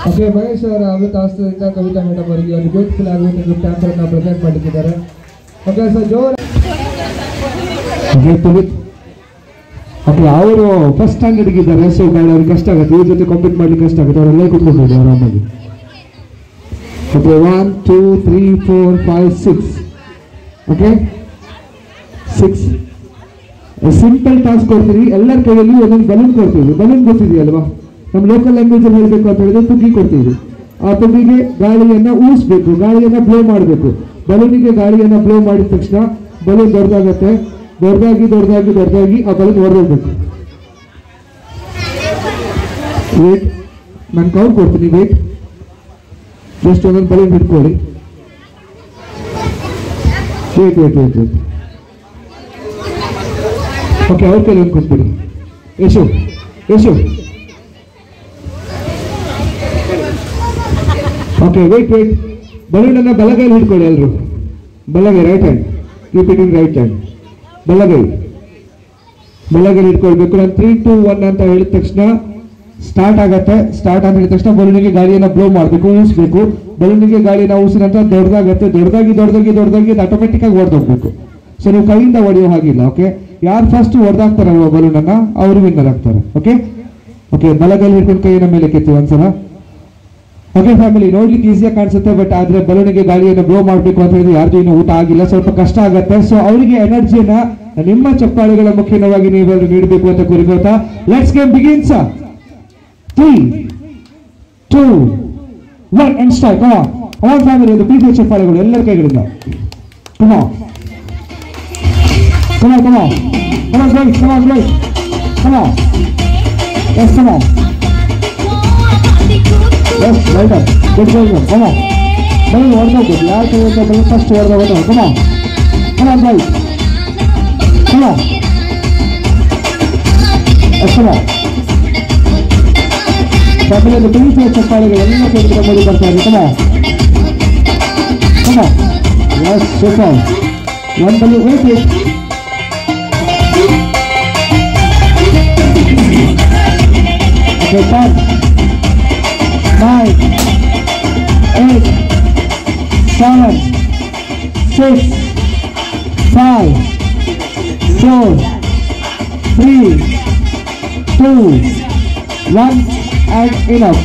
ಓಕೆ, ಮಹೇಶ್ ಅವರ ಅಮೃತ ಹಸ್ತದಿಂದ ಕವಿತಾ ಮೇಡಮ್ ಅವರಿಗೆ ಒಂದು ಬ್ಯೂಟಿಫುಲ್ ಆಗುವಂಥ ಗಿಫ್ಟ್ ಆನ್ಸರ್ನ ಪ್ರೆಸೆಂಟ್ ಮಾಡಲಿಕ್ಕಿದ್ದಾರೆ. ಓಕೆ ಸರ್, ಜೋರ್. ಓಕೆ, ಅವರು ಫಸ್ಟ್ ಸ್ಟ್ಯಾಂಡರ್ಡ್ಗೆ ಇದ್ದಾರೆ. ಸೊ ಅವ್ರಿಗೆ ಕಷ್ಟ ಆಗುತ್ತೆ, ಇವ್ರ ಜೊತೆ ಕಾಂಪೀಟ್ ಮಾಡ್ಲಿಕ್ಕೆ ಕಷ್ಟ ಆಗುತ್ತೆ. ಅವರೆಲ್ಲ ಕೂತ್ಕೊಳ್ಬೋದು ಆರಾಮಾಗಿ. ಓಕೆ, 1 2 3 4 5 6. ಓಕೆ 6 ಸಿಂಪಲ್ ಟಾಸ್ಕ್ ಕೊಡ್ತೀವಿ. ಎಲ್ಲರ ಕೈಯಲ್ಲಿ ಒಂದೊಂದು ಬಲೂನ್ ಕೊಡ್ತೀವಿ. ಬಲೂನ್ ಗೊತ್ತಿದೆಯಲ್ವಾ, ನಮ್ಮ ಲೋಕಲ್ ಲ್ಯಾಂಗ್ವೇಜ್ ಅಲ್ಲಿ ಹೇಳಬೇಕು ಅಂತ ಹೇಳಿದ್ರೆ ತುಗಿ ಕೊಡ್ತೀವಿ. ಆ ತುಗಿಗೆ ಗಾಳಿಯನ್ನ ಊಹಿಸ್ಬೇಕು, ಗಾಳಿಯನ್ನ ಬ್ಲೋ ಮಾಡಬೇಕು. ಬಲೂನಿಗೆ ಗಾಳಿಯನ್ನ ಬ್ಲೋ ಮಾಡಿದ ತಕ್ಷಣ ಬಲೂನ್ ದೊಡ್ಡದಾಗತ್ತೆ. ದೊಡ್ಡದಾಗಿ ದೊಡ್ಡದಾಗಿ ದೊಡ್ಡದಾಗಿ ಆ ಬಲೂನ್ ಹೊರಡೋಗ್ಬೇಕು. ವೇಟ್, ನಾನು ಕೌಂಟ್ ಕೊಡ್ತೀನಿ. ವೇಟ್, ಜಸ್ಟ್ ಒಂದೊಂದು ಬಲೂನ್ ಹಿಡ್ಕೊಳ್ಳಿ. Wait wait wait wait. Okay, ಅವ್ರ ಕೈಲಿ ಒಂದು ಕೊಟ್ಬಿಡಿ. Yashu Yashu. Okay, wait wait. ಬಲೂನನ್ನು ಬಲಗೈಲಿ ಹಿಡ್ಕೊಳ್ಳಿ ಎಲ್ಲರೂ. ಬಲಗೈ, right hand, keep it in right hand. ಬಲಗೈಲಿ ಇಟ್ಕೊಳ್ಬೇಕು. ನಾನು 3 2 1 ಅಂತ ಹೇಳಿದ ತಕ್ಷಣ ಸ್ಟಾರ್ಟ್ ಆಗತ್ತೆ. ಸ್ಟಾರ್ಟ್ ಅಂತ ಹೇಳಿದ ತಕ್ಷಣ ಬಲೂನಿಗೆ ಗಾಳಿಯನ್ನು ಬ್ಲೋ ಮಾಡಬೇಕು, ಊಹಿಸ್ಬೇಕು. ಬಲೂನಿಗೆ ಗಾಳಿನ ಊಸಿದ ನಂತರ ದೊಡ್ಡದಾಗತ್ತೆ. ದೊಡ್ಡದಾಗಿ ದೊಡ್ಡದಾಗಿ ದೊಡ್ಡದಾಗಿ ಆಟೋಮೆಟಿಕ್ ಆಗಿ ಹೊಡೆದೋಗ್ಬೇಕು. ಸೊ ನೀವು ಕೈಯಿಂದ ಹೊಡೆಯೋ ಹಾಗಿಲ್ಲ. ಓಕೆ, ಯಾರು ಫಸ್ಟ್ ಹೊಡೆದಾಗ್ತಾರಲ್ವ ಬಲೂನನ್ನ ಅವರು ವಿನ್ನರ್ ಆಗ್ತಾರೆ. ಓಕೆ ಓಕೆ, ಬಲಗೈಲಿ ಹಿಡ್ಕೊಂಡು ಕೈಯನ್ನು ಮೇಲೆ ಕೆತ್ತಿ ಒಂದ್ಸಲ. ಓಕೆ ಫ್ಯಾಮಿಲಿ, ನೋಡ್ಲಿಕ್ಕೆ ಈಸಿಯಾಗಿ ಕಾಣಿಸುತ್ತೆ, ಬಟ್ ಆದ್ರೆ ಬಲೂನಿಗೆ ಗಾಳಿಯನ್ನು ಬ್ಲೋ ಮಾಡಬೇಕು ಅಂತ ಹೇಳಿದ್ರೆ ಯಾರ್ದು ಇನ್ನೂ ಊಟ ಆಗಿಲ್ಲ, ಸ್ವಲ್ಪ ಕಷ್ಟ ಆಗತ್ತೆ. ಸೊ ಅವರಿಗೆ ಎನರ್ಜಿಯನ್ನ ನಿಮ್ಮ ಚಪ್ಪಾಳೆಗಳ ಮುಖ್ಯವಾಗಿ ನೀವೆಲ್ಲರೂ ನೀಡಬೇಕು ಅಂತ ಕೋರಿಕೋತಾ let's game begins. 3 2 1 and start. Come on family, ಒಂದು ಪ್ರೀತಿಯ ಚಪ್ಪಾಳೆಗಳು ಎಲ್ಲರ ಕೈಗಳಿಂದ. Come on come on come on come on guys, come on guys, come on. Yes, come on. Yes, well done, good going on. Come on, ball ಹೊರಡೋದು. ಯಾರು ಕೈಯಿಂದ ಬಲ್ first ಹೊರಡೋದು. come on come on guys, come on. Yes, come on. Family, ಒಂದು ಪ್ರೀತಿಯ ಚಪ್ಪಾಳೆಗಳು ಎಲ್ಲ ಕೈಗಳಿಂದ ಮಾಡಿ ಬರ್ತಾ ಇದೆ. come on come on. Yes, super. One ball, wait wait. Okay, 10 9 8 7 6 5 4 3 2 1 and enough.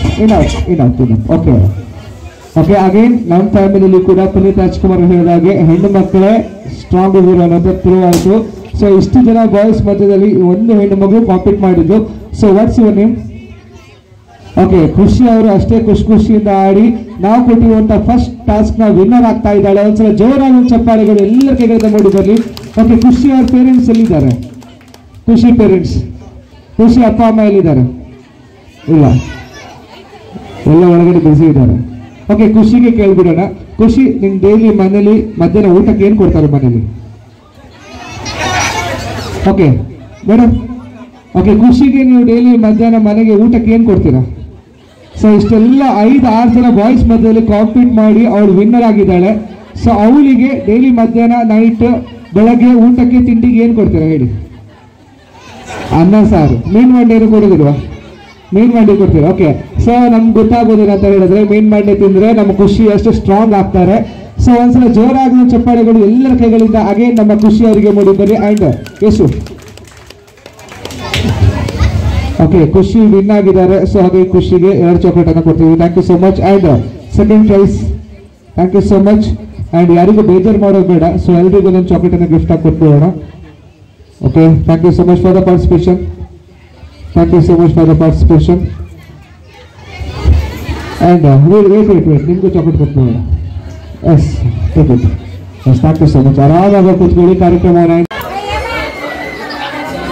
Okay. Okay, again ನಮ್ಮ ಫ್ಯಾಮಿಲಿಯಲ್ಲಿ ಕೂಡ ಪುನೀತ್ ರಾಜ್ಕುಮಾರ್ ಹೇಳಿದಾಗೆ ಹೆಣ್ಣು ಮಕ್ಕಳೇ ಸ್ಟ್ರಾಂಗ್ ಹೀರೋ ಅನ್ನೋದು ಪ್ರೂವ್ ಆಯಿತು. ಸೊ ಇಷ್ಟು ಜನ ಬಾಯ್ಸ್ ಮಧ್ಯದಲ್ಲಿ ಒಂದು ಹೆಣ್ಣು ಮಗು ಕಾಂಪೀಟ್ ಮಾಡಿದ್ದು. So what's your name? Okay, ಖುಷಿ ಅವರು ಅಷ್ಟೇ ಖುಷಿಯಿಂದ ಆಡಿ ನಾವು ಕೊಟ್ಟಿರುವಂತ ಫಸ್ಟ್ ಟಾಸ್ಕ್ ನ ವಿನ್ನರ್ ಆಗ್ತಾ ಇದ್ದಾಳೆ. ಒಂದ್ಸಲ ಜೋರಾಗಿ ಚಪ್ಪಾಳೆಗಳು ಎಲ್ಲರ ಕೈಗಳಿಂದ ನೋಡಿ ಬರಲಿ. ಓಕೆ, ಖುಷಿ ಅವ್ರ ಪೇರೆಂಟ್ಸ್ ಎಲ್ಲಿದ್ದಾರೆ? ಖುಷಿ ಪೇರೆಂಟ್ಸ್, ಖುಷಿ ಅಪ್ಪ ಅಮ್ಮ ಎಲ್ಲಿದ್ದಾರೆ? ಇಲ್ಲ, ಎಲ್ಲ ಒಳಗಡೆ ಬಿಸಿ ಇದ್ದಾರೆ. ಓಕೆ, ಖುಷಿಗೆ ಕೇಳ್ಬಿಡೋಣ. ಖುಷಿ, ನಿಮ್ ಡೈಲಿ ಮನೇಲಿ ಮಧ್ಯಾಹ್ನ ಊಟಕ್ಕೆ ಏನ್ ಕೊಡ್ತಾರೆ ಮನೇಲಿ? ಓಕೆ ಮೇಡಮ್, ಓಕೆ, ಖುಷಿಗೆ ನೀವು ಡೈಲಿ ಮಧ್ಯಾಹ್ನ ಮನೆಗೆ ಊಟಕ್ಕೆ ಏನ್ ಕೊಡ್ತೀರಾ? ಸೊ ಇಷ್ಟೆಲ್ಲ 5-6 ಜನ ಬಾಯ್ಸ್ ಮಧ್ಯದಲ್ಲಿ ಕಾಂಪೀಟ್ ಮಾಡಿ ಅವಳು ವಿನ್ನರ್ ಆಗಿದ್ದಾಳೆ. ಸೊ ಅವಳಿಗೆ ಡೈಲಿ ಮಧ್ಯಾಹ್ನ ನೈಟ್ ಬೆಳಗ್ಗೆ ಊಟಕ್ಕೆ ತಿಂಡಿಗೆ ಏನ್ ಕೊಡ್ತೀರಾ ಹೇಳಿ? ಅನ್ನ ಸಾರು, ಮೀನ್ ಮಂಡಿ ಏನು ಕೊಡೋದಿಲ್ವಾ? ಮೀನ್ ಮಂಡಿ ಕೊಡ್ತೀರಾ? ಓಕೆ, ಸೊ ನಮ್ಗೆ ಗೊತ್ತಾಗೋದಿಲ್ಲ ಅಂತ ಹೇಳಿದ್ರೆ ಮೀನ್ ಮಂಡಿ ತಿಂದ್ರೆ ನಮ್ಮ ಖುಷಿ ಅಷ್ಟು ಸ್ಟ್ರಾಂಗ್ ಆಗ್ತಾರೆ. ಸೊ ಒಂದ್ಸಲ ಜೋರಾಗಿ ಚಪ್ಪಾಳೆಗಳು ಎಲ್ಲರ ಕೈಗಳಿಂದ ಅಗೇನ್ ನಮ್ಮ ಖುಷಿ ಅವರಿಗೆ ಮೂಡಿದ್ದಾರೆ. And Yashu, okay, Khushi win ಆಗಿದ್ದಾರೆ. ಸೊ ಹಾಗೆ ಖುಷಿಗೆ 2 ಚಾಕ್ಲೇಟ್ ಅನ್ನು ಕೊಡ್ತೀವಿ. Thank you so much. And second prize, thank you so much. And ಯಾರಿಗೂ ಬೇಜಾರು ಮಾಡೋದು ಬೇಡ, ಸೊ ಎಲ್ರಿಗೂ ಒಂದು ಚಾಕ್ಲೇಟ್ ಅನ್ನು ಗಿಫ್ಟ್ ಆಗಿ ಕೊಟ್ಬಿಡೋಣ. Okay, thank you so much for the participation. Thank you so much for the participation. And wait ನಿಮಗೂ ಚಾಕ್ಲೇಟ್ ಕೊಟ್ಬಿಡೋಣ. Yes, take it. Yes, thank you so much. ಆರಾಮಾಗಿ ಕೂತ್ಕೊಳ್ಳಿ. ಕಾರ್ಯಕ್ರಮವನ್ನು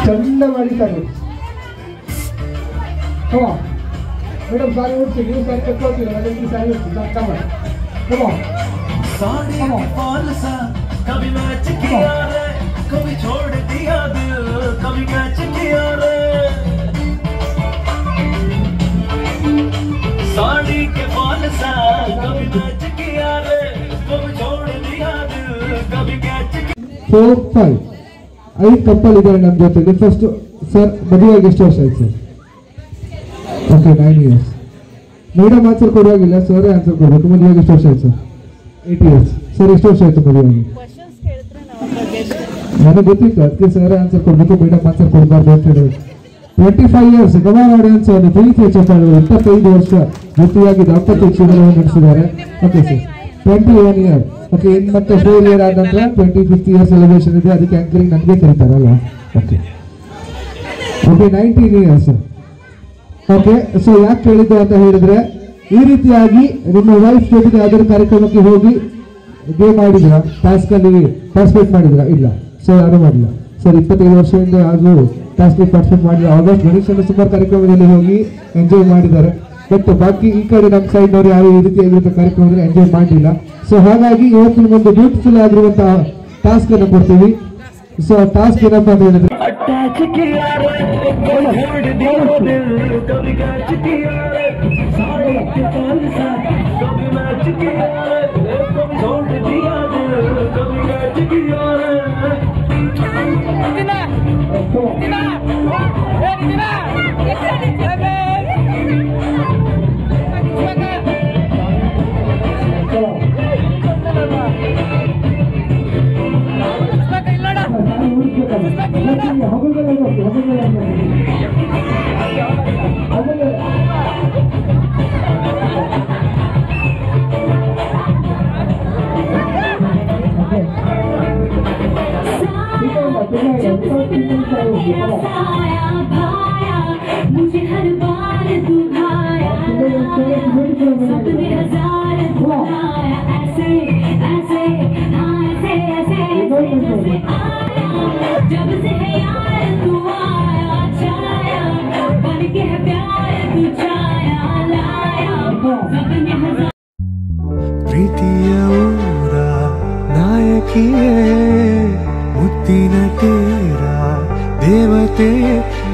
ಚಂದ ಮಾಡಿದ್ದಾರೆ. ಮೇಡಮ್ ಸಾರಿ ಓಡಿಸಿ, ನೀವು ಸಾರಿ ಕಟ್ಕೊಳ್ತೀರ, ಅದಕ್ಕೆ ಸಾರಿ ಓಡಿಸಿ. कभी मैच किया रे, कभी छोड़ दिया दिल, कभी मैच किया रे, साड़ी के बाल सा कभी मैच किया रे, कभी छोड़ दिया दिल, कभी मैच 4, 5 5 ಕಪ್ಪಲ್ ಇದ್ದಾರೆ ನಮ್ಮ ಜೊತೆಗೆ. ಫಸ್ಟ್ ಸರ್, ಮದುವೆಗೆ ಎಷ್ಟು ವರ್ಷ ಆಯ್ತು sir? Okay, 9 years. Madam answer ಕೊಡುವಾಗಿಲ್ಲ, ಸರ್ ಆನ್ಸರ್ ಕೊಡಬೇಕು. ಮದುವೆಗೆ ಎಷ್ಟು ವರ್ಷ ಆಯ್ತು ಸರ್? 8 years. ಸರ್, ಎಷ್ಟು ವರ್ಷ ಆಯ್ತು ಮದುವೆಗೆ? ನನಗೆ ಗೊತ್ತಿತ್ತು, ಅದಕ್ಕೆ ಸರ್ ಆನ್ಸರ್ ಕೊಡ್ಬೇಕು, ಮೇಡಮ್ ಆನ್ಸರ್ ಕೊಡಬಾರ್ದು ಅಂತ ಹೇಳಿ. 25 years. ಕಮಾನ್ ಆಡಿಯನ್ಸ್, ಒಂದು ಪ್ರೀತಿಯ ಚಪ್ಪಾಳೆ. 25 ವರ್ಷ ಜೊತೆಯಾಗಿ ದಾಂಪತ್ಯ ಜೀವನವನ್ನು ನಡೆಸಿದ್ದಾರೆ. Okay sir, 21 year. ಓಕೆ, ಇನ್ನು ಮತ್ತೆ 4 year ಆದ ನಂತರ 25th year ಸೆಲೆಬ್ರೇಷನ್ ಇದೆ, ಅದಕ್ಕೆ ಆಂಕರಿಂಗ್ ನನಗೆ ಕರೀತಾರಲ್ಲ. Okay okay, 19 years. Okay, so ಯಾಕೆ ಕೇಳಿದ್ದು ಅಂತ ಹೇಳಿದ್ರೆ, ಈ ರೀತಿಯಾಗಿ ನಿಮ್ಮ ವೈಫ್ ಜೊತೆಗೆ ಯಾವ್ದಾದ್ರು ಕಾರ್ಯಕ್ರಮಕ್ಕೆ ಹೋಗಿ ಗೇಮ್ ಆಡಿದ್ರ, ಟಾಸ್ಕ್ ಅಲ್ಲಿ ಪಾರ್ಟಿಸಿಪೇಟ್ ಮಾಡಿದ್ರ? ಇಲ್ಲ. ಸೊ ಯಾರು ಮಾಡಿಲ್ಲ ಸರ್. 25 ವರ್ಷದಿಂದ ಯಾರು ಟಾಸ್ಕ್ ಪಾರ್ಟಿಸಿಪೇಟ್ ಮಾಡಿಲ್ಲ. ಆಲ್ಮೋಸ್ಟ್ ಗಣೇಶನ ಸುಮಾರು ಕಾರ್ಯಕ್ರಮದಲ್ಲಿ ಹೋಗಿ ಎಂಜಾಯ್ ಮಾಡಿದ್ದಾರೆ. ಬಟ್ ಬಾಕಿ ಈ ಕಡೆ ನಮ್ಮ ಸೈಡ್ನವ್ರು ಯಾರು ಈ ರೀತಿಯಾಗಿರುವಂತಹ ಕಾರ್ಯಕ್ರಮದಲ್ಲಿ ಎಂಜಾಯ್ ಮಾಡಲಿಲ್ಲ. ಸೊ ಹಾಗಾಗಿ ಇವತ್ತಿನ ಒಂದು ಬ್ಯೂಟಿಫುಲ್ ಆಗಿರುವಂತಹ ಟಾಸ್ಕ್ ಅನ್ನು ಕೊಡ್ತೀವಿ. ಸೊ ಟಾಸ್ಕ್ ಏನಪ್ಪಾ ಅಂತ ಹೇಳಿದ್ರೆ,
मुझे हर बार तू भाया, सपने हजार बुलाया, ऐसे ऐसे हाँ ऐसे ऐसे जैसे आया, जब से है यार तू आया, छाया बन के है प्यार तू छाया लाया, सपने हजार
ಪ್ರೀತಿಯ ಊರ ನಾಯಕಿಯೇ, ಮುತ್ತಿನ ತೀರ ದೇವತೆ,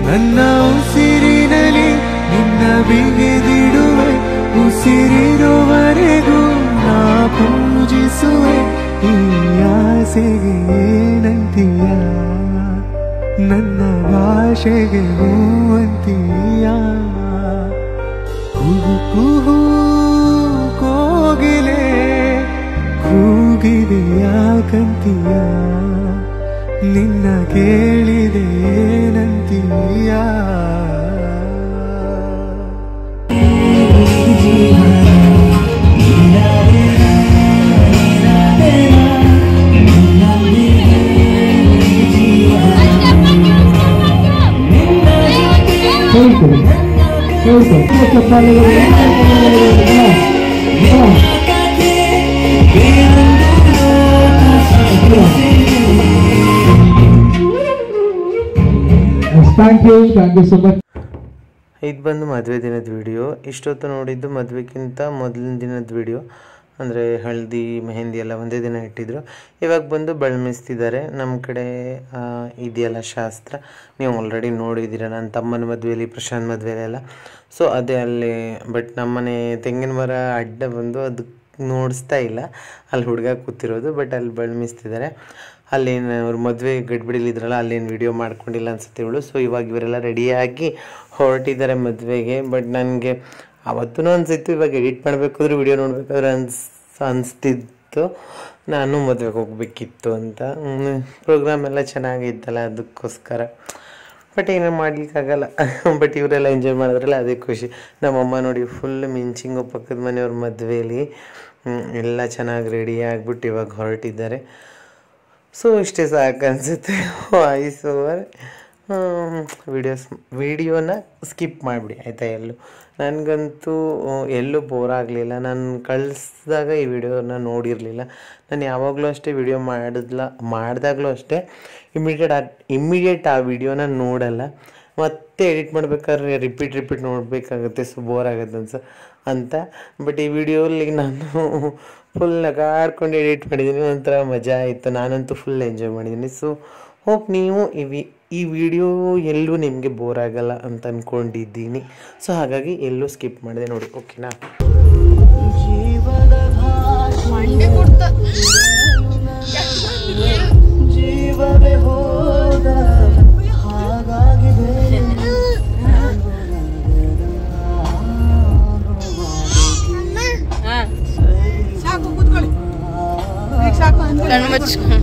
ನನ್ನ ಉಸಿರಿನಲ್ಲಿ ನಿನ್ನ ಬಿಗಿದಿಡುವೆ, ಉಸಿರಿರುವವರೆಗೂ ನಾ ಪೂಜಿಸುವೆ. ಈ ಆಸೆಗೆ ಏನಂತೀಯ, ನನ್ನ ಭಾಷೆಗೆ ಹೂವಂತೀಯ. ಕುಹು ಕುಹು ಕೋಗಿಲೆ ಕೂಗಿದೆಯಾಕಂತೀಯ, ನಿನ್ನ ಕೇಳಿದೆ ಏನಂತೀಯ.
जीवन
ಥ್ಯಾಂಕ್ ಯು ಸೊ ಮಚ್.
ಇದು ಬಂದು ಮದುವೆ ದಿನದ ವಿಡಿಯೋ. ಇಷ್ಟೊತ್ತು ನೋಡಿದ್ದು ಮದುವೆಗಿಂತ ಮೊದಲಿನ ದಿನದ ವಿಡಿಯೋ. ಅಂದರೆ ಹಳದಿ ಮೆಹಂದಿ ಎಲ್ಲ ಒಂದೇ ದಿನ ಇಟ್ಟಿದ್ರು. ಇವಾಗ ಬಂದು ಬಳಮಿಸ್ತಿದ್ದಾರೆ. ನಮ್ಮ ಕಡೆ ಇದೆಯಲ್ಲ ಶಾಸ್ತ್ರ, ನೀವು ಆಲ್ರೆಡಿ ನೋಡಿದ್ದೀರ ನನ್ನ ತಮ್ಮನ ಮದುವೆಯಲ್ಲಿ, ಪ್ರಶಾಂತ್ ಮದುವೆಯಲ್ಲೆಲ್ಲ. ಸೊ ಅದೇ ಅಲ್ಲಿ. ಬಟ್ ನಮ್ಮನೆ ತೆಂಗಿನ ಮರ ಅಡ್ಡ ಬಂದು ಅದು ನೋಡಿಸ್ತಾ ಇಲ್ಲ, ಅಲ್ಲಿ ಹುಡುಗ ಕೂತಿರೋದು. ಬಟ್ ಅಲ್ಲಿ ಬಳಮಿಸ್ತಿದ್ದಾರೆ. ಅಲ್ಲೇನು ಅವ್ರ ಮದುವೆ ಗಡ್ಬಿಡಿಲಿದ್ರಲ್ಲ, ಅಲ್ಲೇನು ವಿಡಿಯೋ ಮಾಡ್ಕೊಂಡಿಲ್ಲ ಅನ್ಸುತ್ತೆ ಇವಳು. ಸೊ ಇವಾಗ ಇವರೆಲ್ಲ ರೆಡಿಯಾಗಿ ಹೊರಟಿದ್ದಾರೆ ಮದುವೆಗೆ. ಬಟ್ ನನಗೆ ಅವತ್ತೂ ಅನಿಸಿತ್ತು, ಇವಾಗ ಎಡಿಟ್ ಮಾಡಬೇಕಾದ್ರೆ ವಿಡಿಯೋ ನೋಡಬೇಕಾದ್ರೆ ಅನಿಸ್ತಿತ್ತು ನಾನು ಮದುವೆಗೆ ಹೋಗಬೇಕಿತ್ತು ಅಂತ. ಪ್ರೋಗ್ರಾಮ್ ಎಲ್ಲ ಚೆನ್ನಾಗಿತ್ತಲ್ಲ, ಅದಕ್ಕೋಸ್ಕರ. ಬಟ್ ಏನೂ ಮಾಡಲಿಕ್ಕಾಗಲ್ಲ. ಬಟ್ ಇವರೆಲ್ಲ ಎಂಜಾಯ್ ಮಾಡಿದ್ರಲ್ಲ, ಅದೇ ಖುಷಿ. ನಮ್ಮಮ್ಮ ನೋಡಿ ಫುಲ್ ಮಿಂಚಿಂಗು ಪಕ್ಕದ ಮನೆಯವ್ರ ಮದುವೆಯಲ್ಲಿ ಎಲ್ಲ ಚೆನ್ನಾಗಿ ರೆಡಿ ಆಗಿಬಿಟ್ಟು ಇವಾಗ ಹೊರಟಿದ್ದಾರೆ. ಸೊ ಇಷ್ಟೇ ಸಾಕು ಅನಿಸುತ್ತೆ. ವಾಯ್ಸ್ ಓವರ್ ವಿಡಿಯೋನ ಸ್ಕಿಪ್ ಮಾಡಿಬಿಡಿ ಆಯಿತಾ. ನನಗಂತೂ ಎಲ್ಲೂ ಬೋರ್ ಆಗಲಿಲ್ಲ. ನಾನು ಕಳಿಸಿದಾಗ ಈ ವಿಡಿಯೋನ ನೋಡಿರಲಿಲ್ಲ. ನಾನು ಯಾವಾಗಲೂ ಅಷ್ಟೇ ವಿಡಿಯೋ ಮಾಡಿದಾಗಲೂ ಅಷ್ಟೇ ಇಮ್ಮಿಡಿಯೇಟ್ ಆ ವಿಡಿಯೋನ ನೋಡಲ್ಲ. ಮತ್ತೆ ಎಡಿಟ್ ಮಾಡ್ಬೇಕಾದ್ರೆ ರಿಪೀಟ್ ನೋಡಬೇಕಾಗುತ್ತೆ. ಸೊ ಬೋರ್ ಆಗುತ್ತೆ ಅಂತ. ಬಟ್ ಈ ವಿಡಿಯೋಲಿ ನಾನು ಫುಲ್ ನಗಾಡ್ಕೊಂಡು ಎಡಿಟ್ ಮಾಡಿದ್ದೀನಿ. ಒಂಥರ ಮಜಾ ಆಯಿತು. ನಾನಂತೂ ಫುಲ್ ಎಂಜಾಯ್ ಮಾಡಿದ್ದೀನಿ. ಸೊ ಹೋಪ್ ನೀವು ಈ ವಿಡಿಯೋ ಎಲ್ಲೂ ನಿಮಗೆ ಬೋರ್ ಆಗಲ್ಲ ಅಂತ ಅಂದ್ಕೊಂಡಿದ್ದೀನಿ. ಸೊ ಹಾಗಾಗಿ ಎಲ್ಲೂ ಸ್ಕಿಪ್ ಮಾಡಿದೆ ನೋಡಿ, ಓಕೆನಾ.
ಜೀವವೇ ಹೋದ ಹಾಗಾಗಿದೆ.
ಸಾಕು ಕೂತ್ಕೊಳ್ಳಿ, ಸಾಕು ಕಣ್ಣು ಮುಚ್ಕೊಂಡು.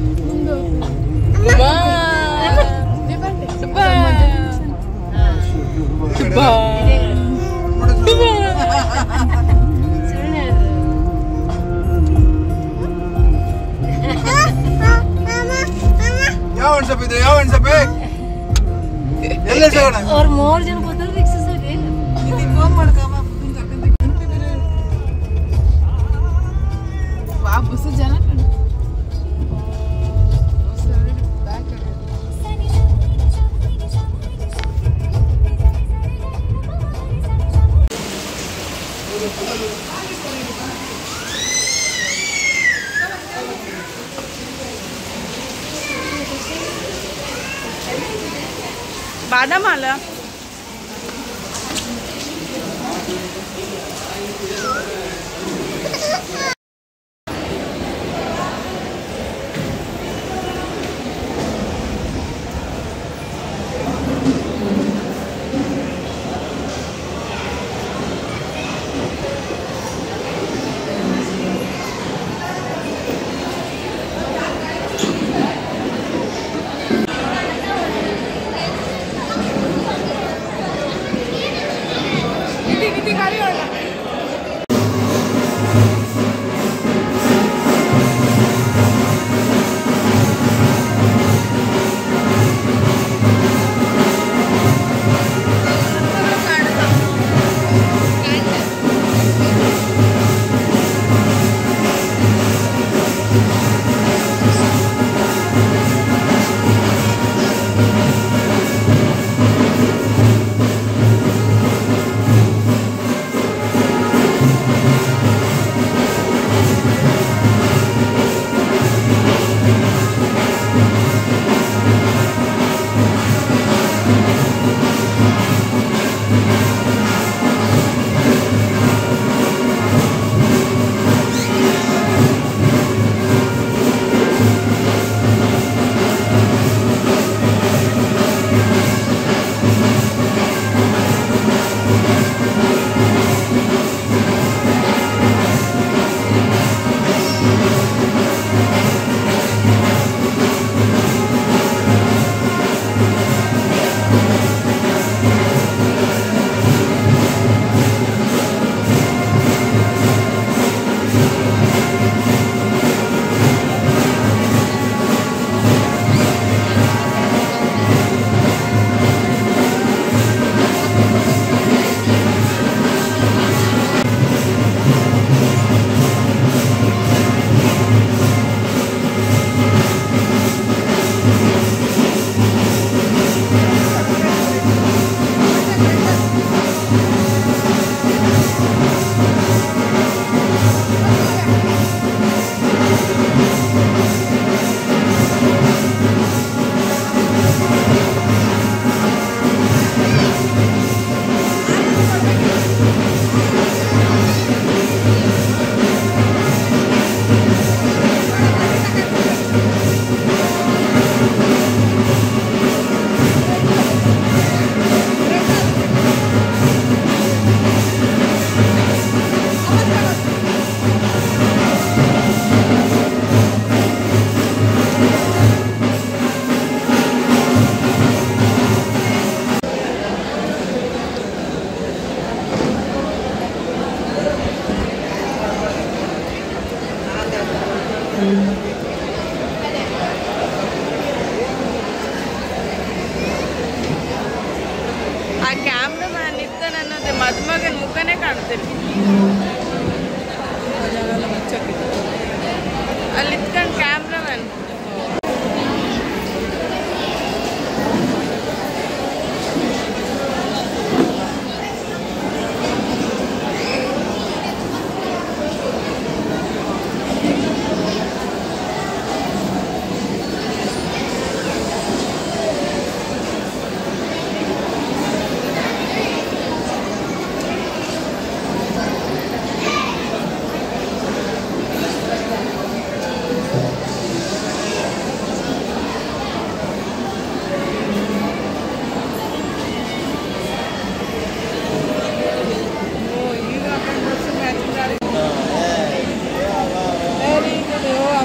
ಯಾವ ಅನ್ಸಪ್ಪ ಇದ್ರೆ ಯಾವ ಅನ್ಸಪ್ಪ ಎಲ್ಲ ಸಿಗೋಣ.
और मोर जन बोतल रिक्शा से ले
ಇದು ಫೋನ್ ಮಾಡ್ಕಮ್ಮ ವಾಪಸ್ ಜನ बादाम आला. ಆ ಕ್ಯಾಮ್ರಾಮ್ಯಾನ್ ಇರ್ತಾನೆ ಅನ್ನೋದೇ ಮದುಮಗನ ಮುಖನೇ ಕಾಣ್ತಿಲ್ಲ. ಅಲ್ಲಿ ಇತ್ಕೊಂಡು ಕ್ಯಾಮ್ರಾಮ್ಯಾನ್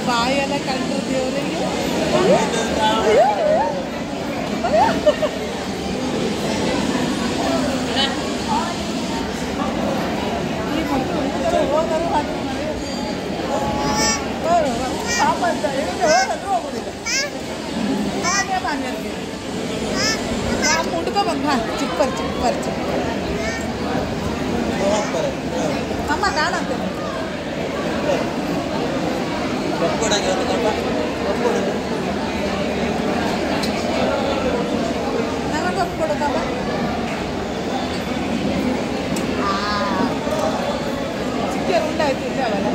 ಬಾಯೆಲ್ಲ ಕಂಡು ದೇವರಿಗೆ ಮುಡ್ಕೊ ಬಂದ ಚಿಪ್ಪರ್ ಚಿಪ್ಪರ್ ಚಿಪ್ಪರ್ ಅಮ್ಮ ಕಾಣಂತೆ ನನಗೆ ಒಪ್ಕೊಡೋದಮ್ಮ ಚಿಕ್ಕ ಉಂಟಾಯ್ತು ಇದ್ದಾವಲ್ಲ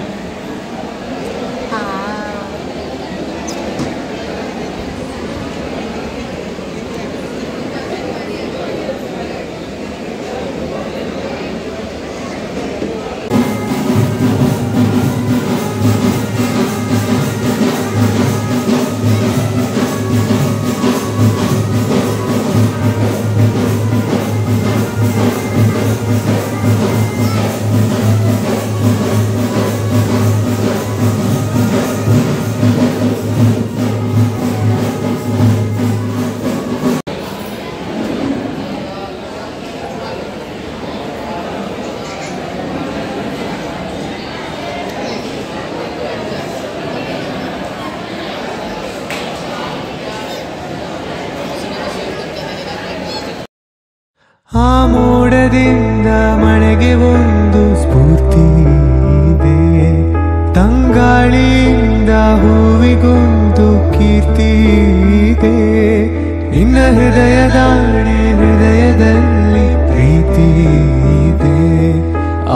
ಆ ಮೋಡದಿಂದ ಮಳೆಗೆ ಒಂದು ಸ್ಫೂರ್ತಿ ಇದೆ, ತಂಗಾಳಿಯಿಂದ ಹೂವಿಗೊಂದು ಕೀರ್ತಿ ಇದೆ. ನಿನ್ನ ಹೃದಯದಲ್ಲಿ ಪ್ರೀತಿ ಇದೆ,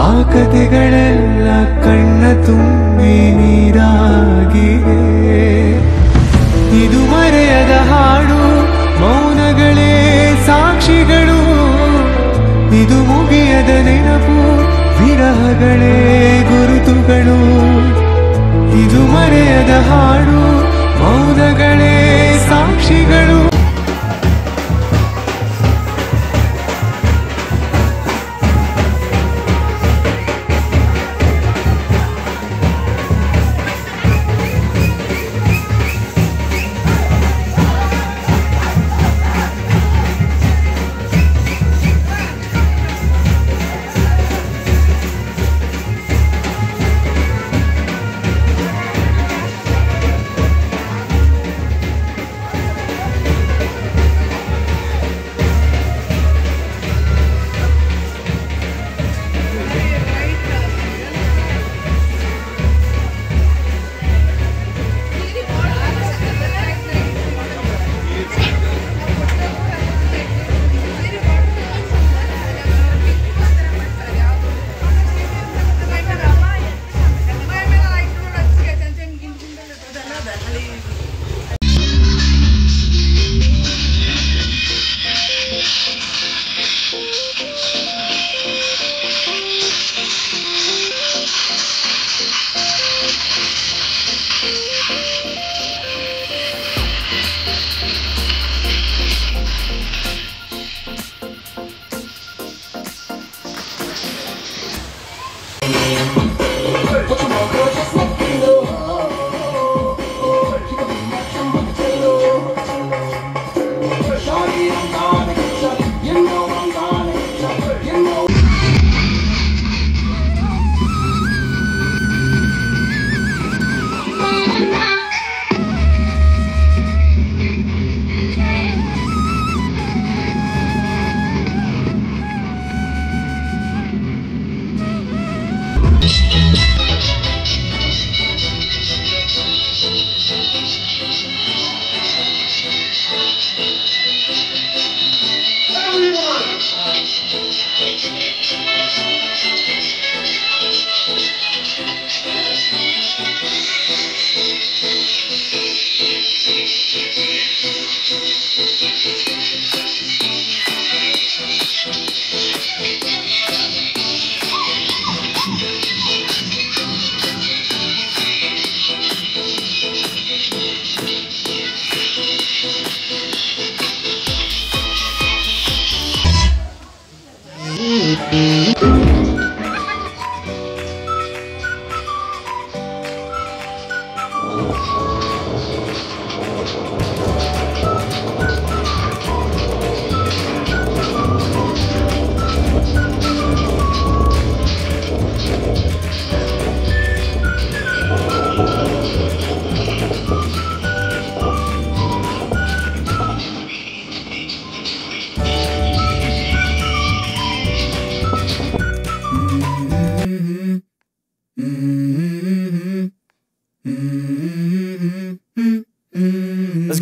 ಆ ಕಥೆಗಳೆಲ್ಲ ಕಣ್ಣ ತುಂಬಿ ನೀರಾಗಿದೆ. ಇದು ಮರೆಯದ ಹಾಡು, ಮೌನಗಳೇ ಸಾಕ್ಷಿಗಳು, ಇದು ಮುಗಿಯದ ನೆನಪು, ವಿರಹಗಳೇ ಗುರುತುಗಳು. ಇದು ಮರೆಯದ ಹಾಡು, ಮೌನಗಳೇ ಸಾಕ್ಷಿಗಳು.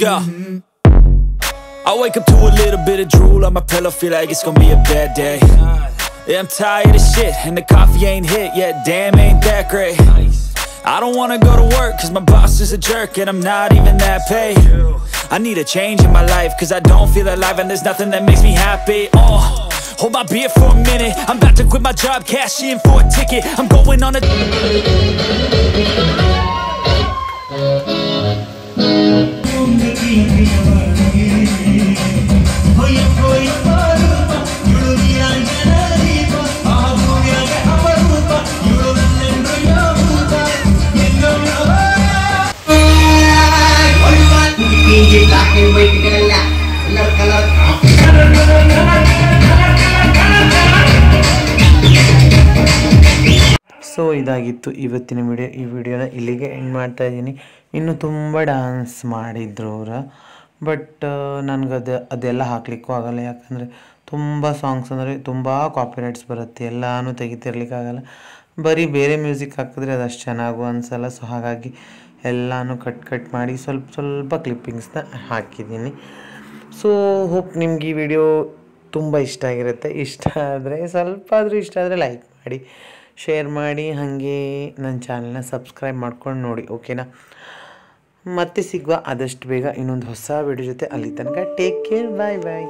go. I wake up to a little bit of drool on my pillow, feel like it's gonna be a bad day. Yeah, I'm tired of shit, and the coffee ain't hit yet, damn, ain't that great. I don't wanna go to work, cause my boss is a jerk, and I'm not even that paid. I need a change in my life, cause I don't feel alive, and there's nothing that makes me happy. Hold my beer for a minute, I'm about to quit my job, cash in for a ticket. I'm going on a...
so ಇದಾಗಿತ್ತು ಇವತ್ತಿನ ವಿಡಿಯೋ. ಈ ವಿಡಿಯೋನ ಇಲ್ಲಿಗೆ ಎಂಡ್ ಮಾಡ್ತಾ ಇದ್ದೀನಿ. ಇನ್ನೂ ತುಂಬ ಡ್ಯಾನ್ಸ್ ಮಾಡಿದ್ರು ಅವರು, ಬಟ್ ನನಗೆ ಅದೆಲ್ಲ ಹಾಕ್ಲಿಕ್ಕೂ ಆಗಲ್ಲ, ಯಾಕಂದರೆ ತುಂಬ ಸಾಂಗ್ಸ್ ಅಂದರೆ ತುಂಬ ಕಾಪಿರೈಟ್ಸ್ ಬರುತ್ತೆ, ಎಲ್ಲನೂ ತೆಗಿತಿರ್ಲಿಕ್ಕಾಗಲ್ಲ. ಬರೀ ಬೇರೆ ಮ್ಯೂಸಿಕ್ ಹಾಕಿದ್ರೆ ಅದಷ್ಟು ಚೆನ್ನಾಗೂ ಅನಿಸಲ್ಲ. ಸೊ ಹಾಗಾಗಿ ಎಲ್ಲನೂ ಕಟ್ ಮಾಡಿ ಸ್ವಲ್ಪ ಕ್ಲಿಪ್ಪಿಂಗ್ಸ್ನ ಹಾಕಿದ್ದೀನಿ. ಸೊ ಹೋಪ್ ನಿಮ್ಗೆ ಈ ವಿಡಿಯೋ ತುಂಬ ಇಷ್ಟ ಆಗಿರುತ್ತೆ. ಇಷ್ಟ ಆದರೆ ಸ್ವಲ್ಪ ಆದರೂ ಇಷ್ಟ ಆದರೆ ಲೈಕ್ ಮಾಡಿ, ಶೇರ್ ಮಾಡಿ, ಹಾಗೆ ನನ್ನ ಚಾನಲ್ನ ಸಬ್ಸ್ಕ್ರೈಬ್ ಮಾಡ್ಕೊಂಡು ನೋಡಿ, ಓಕೆನಾ? ಮತ್ತೆ ಸಿಗುವ ಆದಷ್ಟು ಬೇಗ ಇನ್ನೊಂದು ಹೊಸ ವಿಡಿಯೋ ಜೊತೆ. ಅಲ್ಲಿ ತನಕ ಟೇಕ್ ಕೇರ್, ಬಾಯ್ ಬಾಯ್.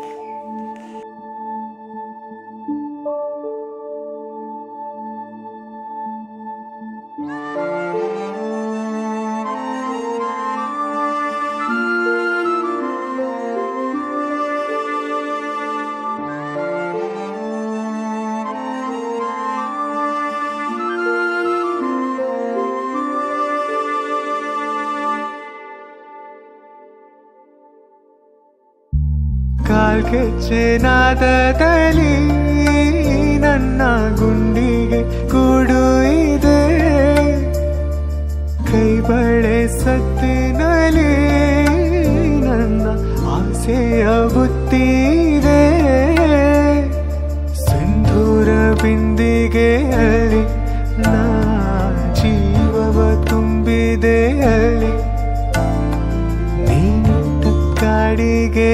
ಕಾಲ್ಗೆಜ್ಜೆನಾದದಲ್ಲಿ ನನ್ನ ಗುಂಡಿಗೆ ಕೂಡು ಇದೆ, ಕೈಬಳೆ ಸತ್ತಿನಲ್ಲಿ ನನ್ನ ಆಸೆಯ ಬುತ್ತಿದೆ, ಸಿಂಧೂರ ಬಿಂದಿಗೆಯಲ್ಲಿ ನಾ ಜೀವವ ತುಂಬಿದೆಯಲ್ಲಿ ನೀನು ಕಾಡಿಗೆ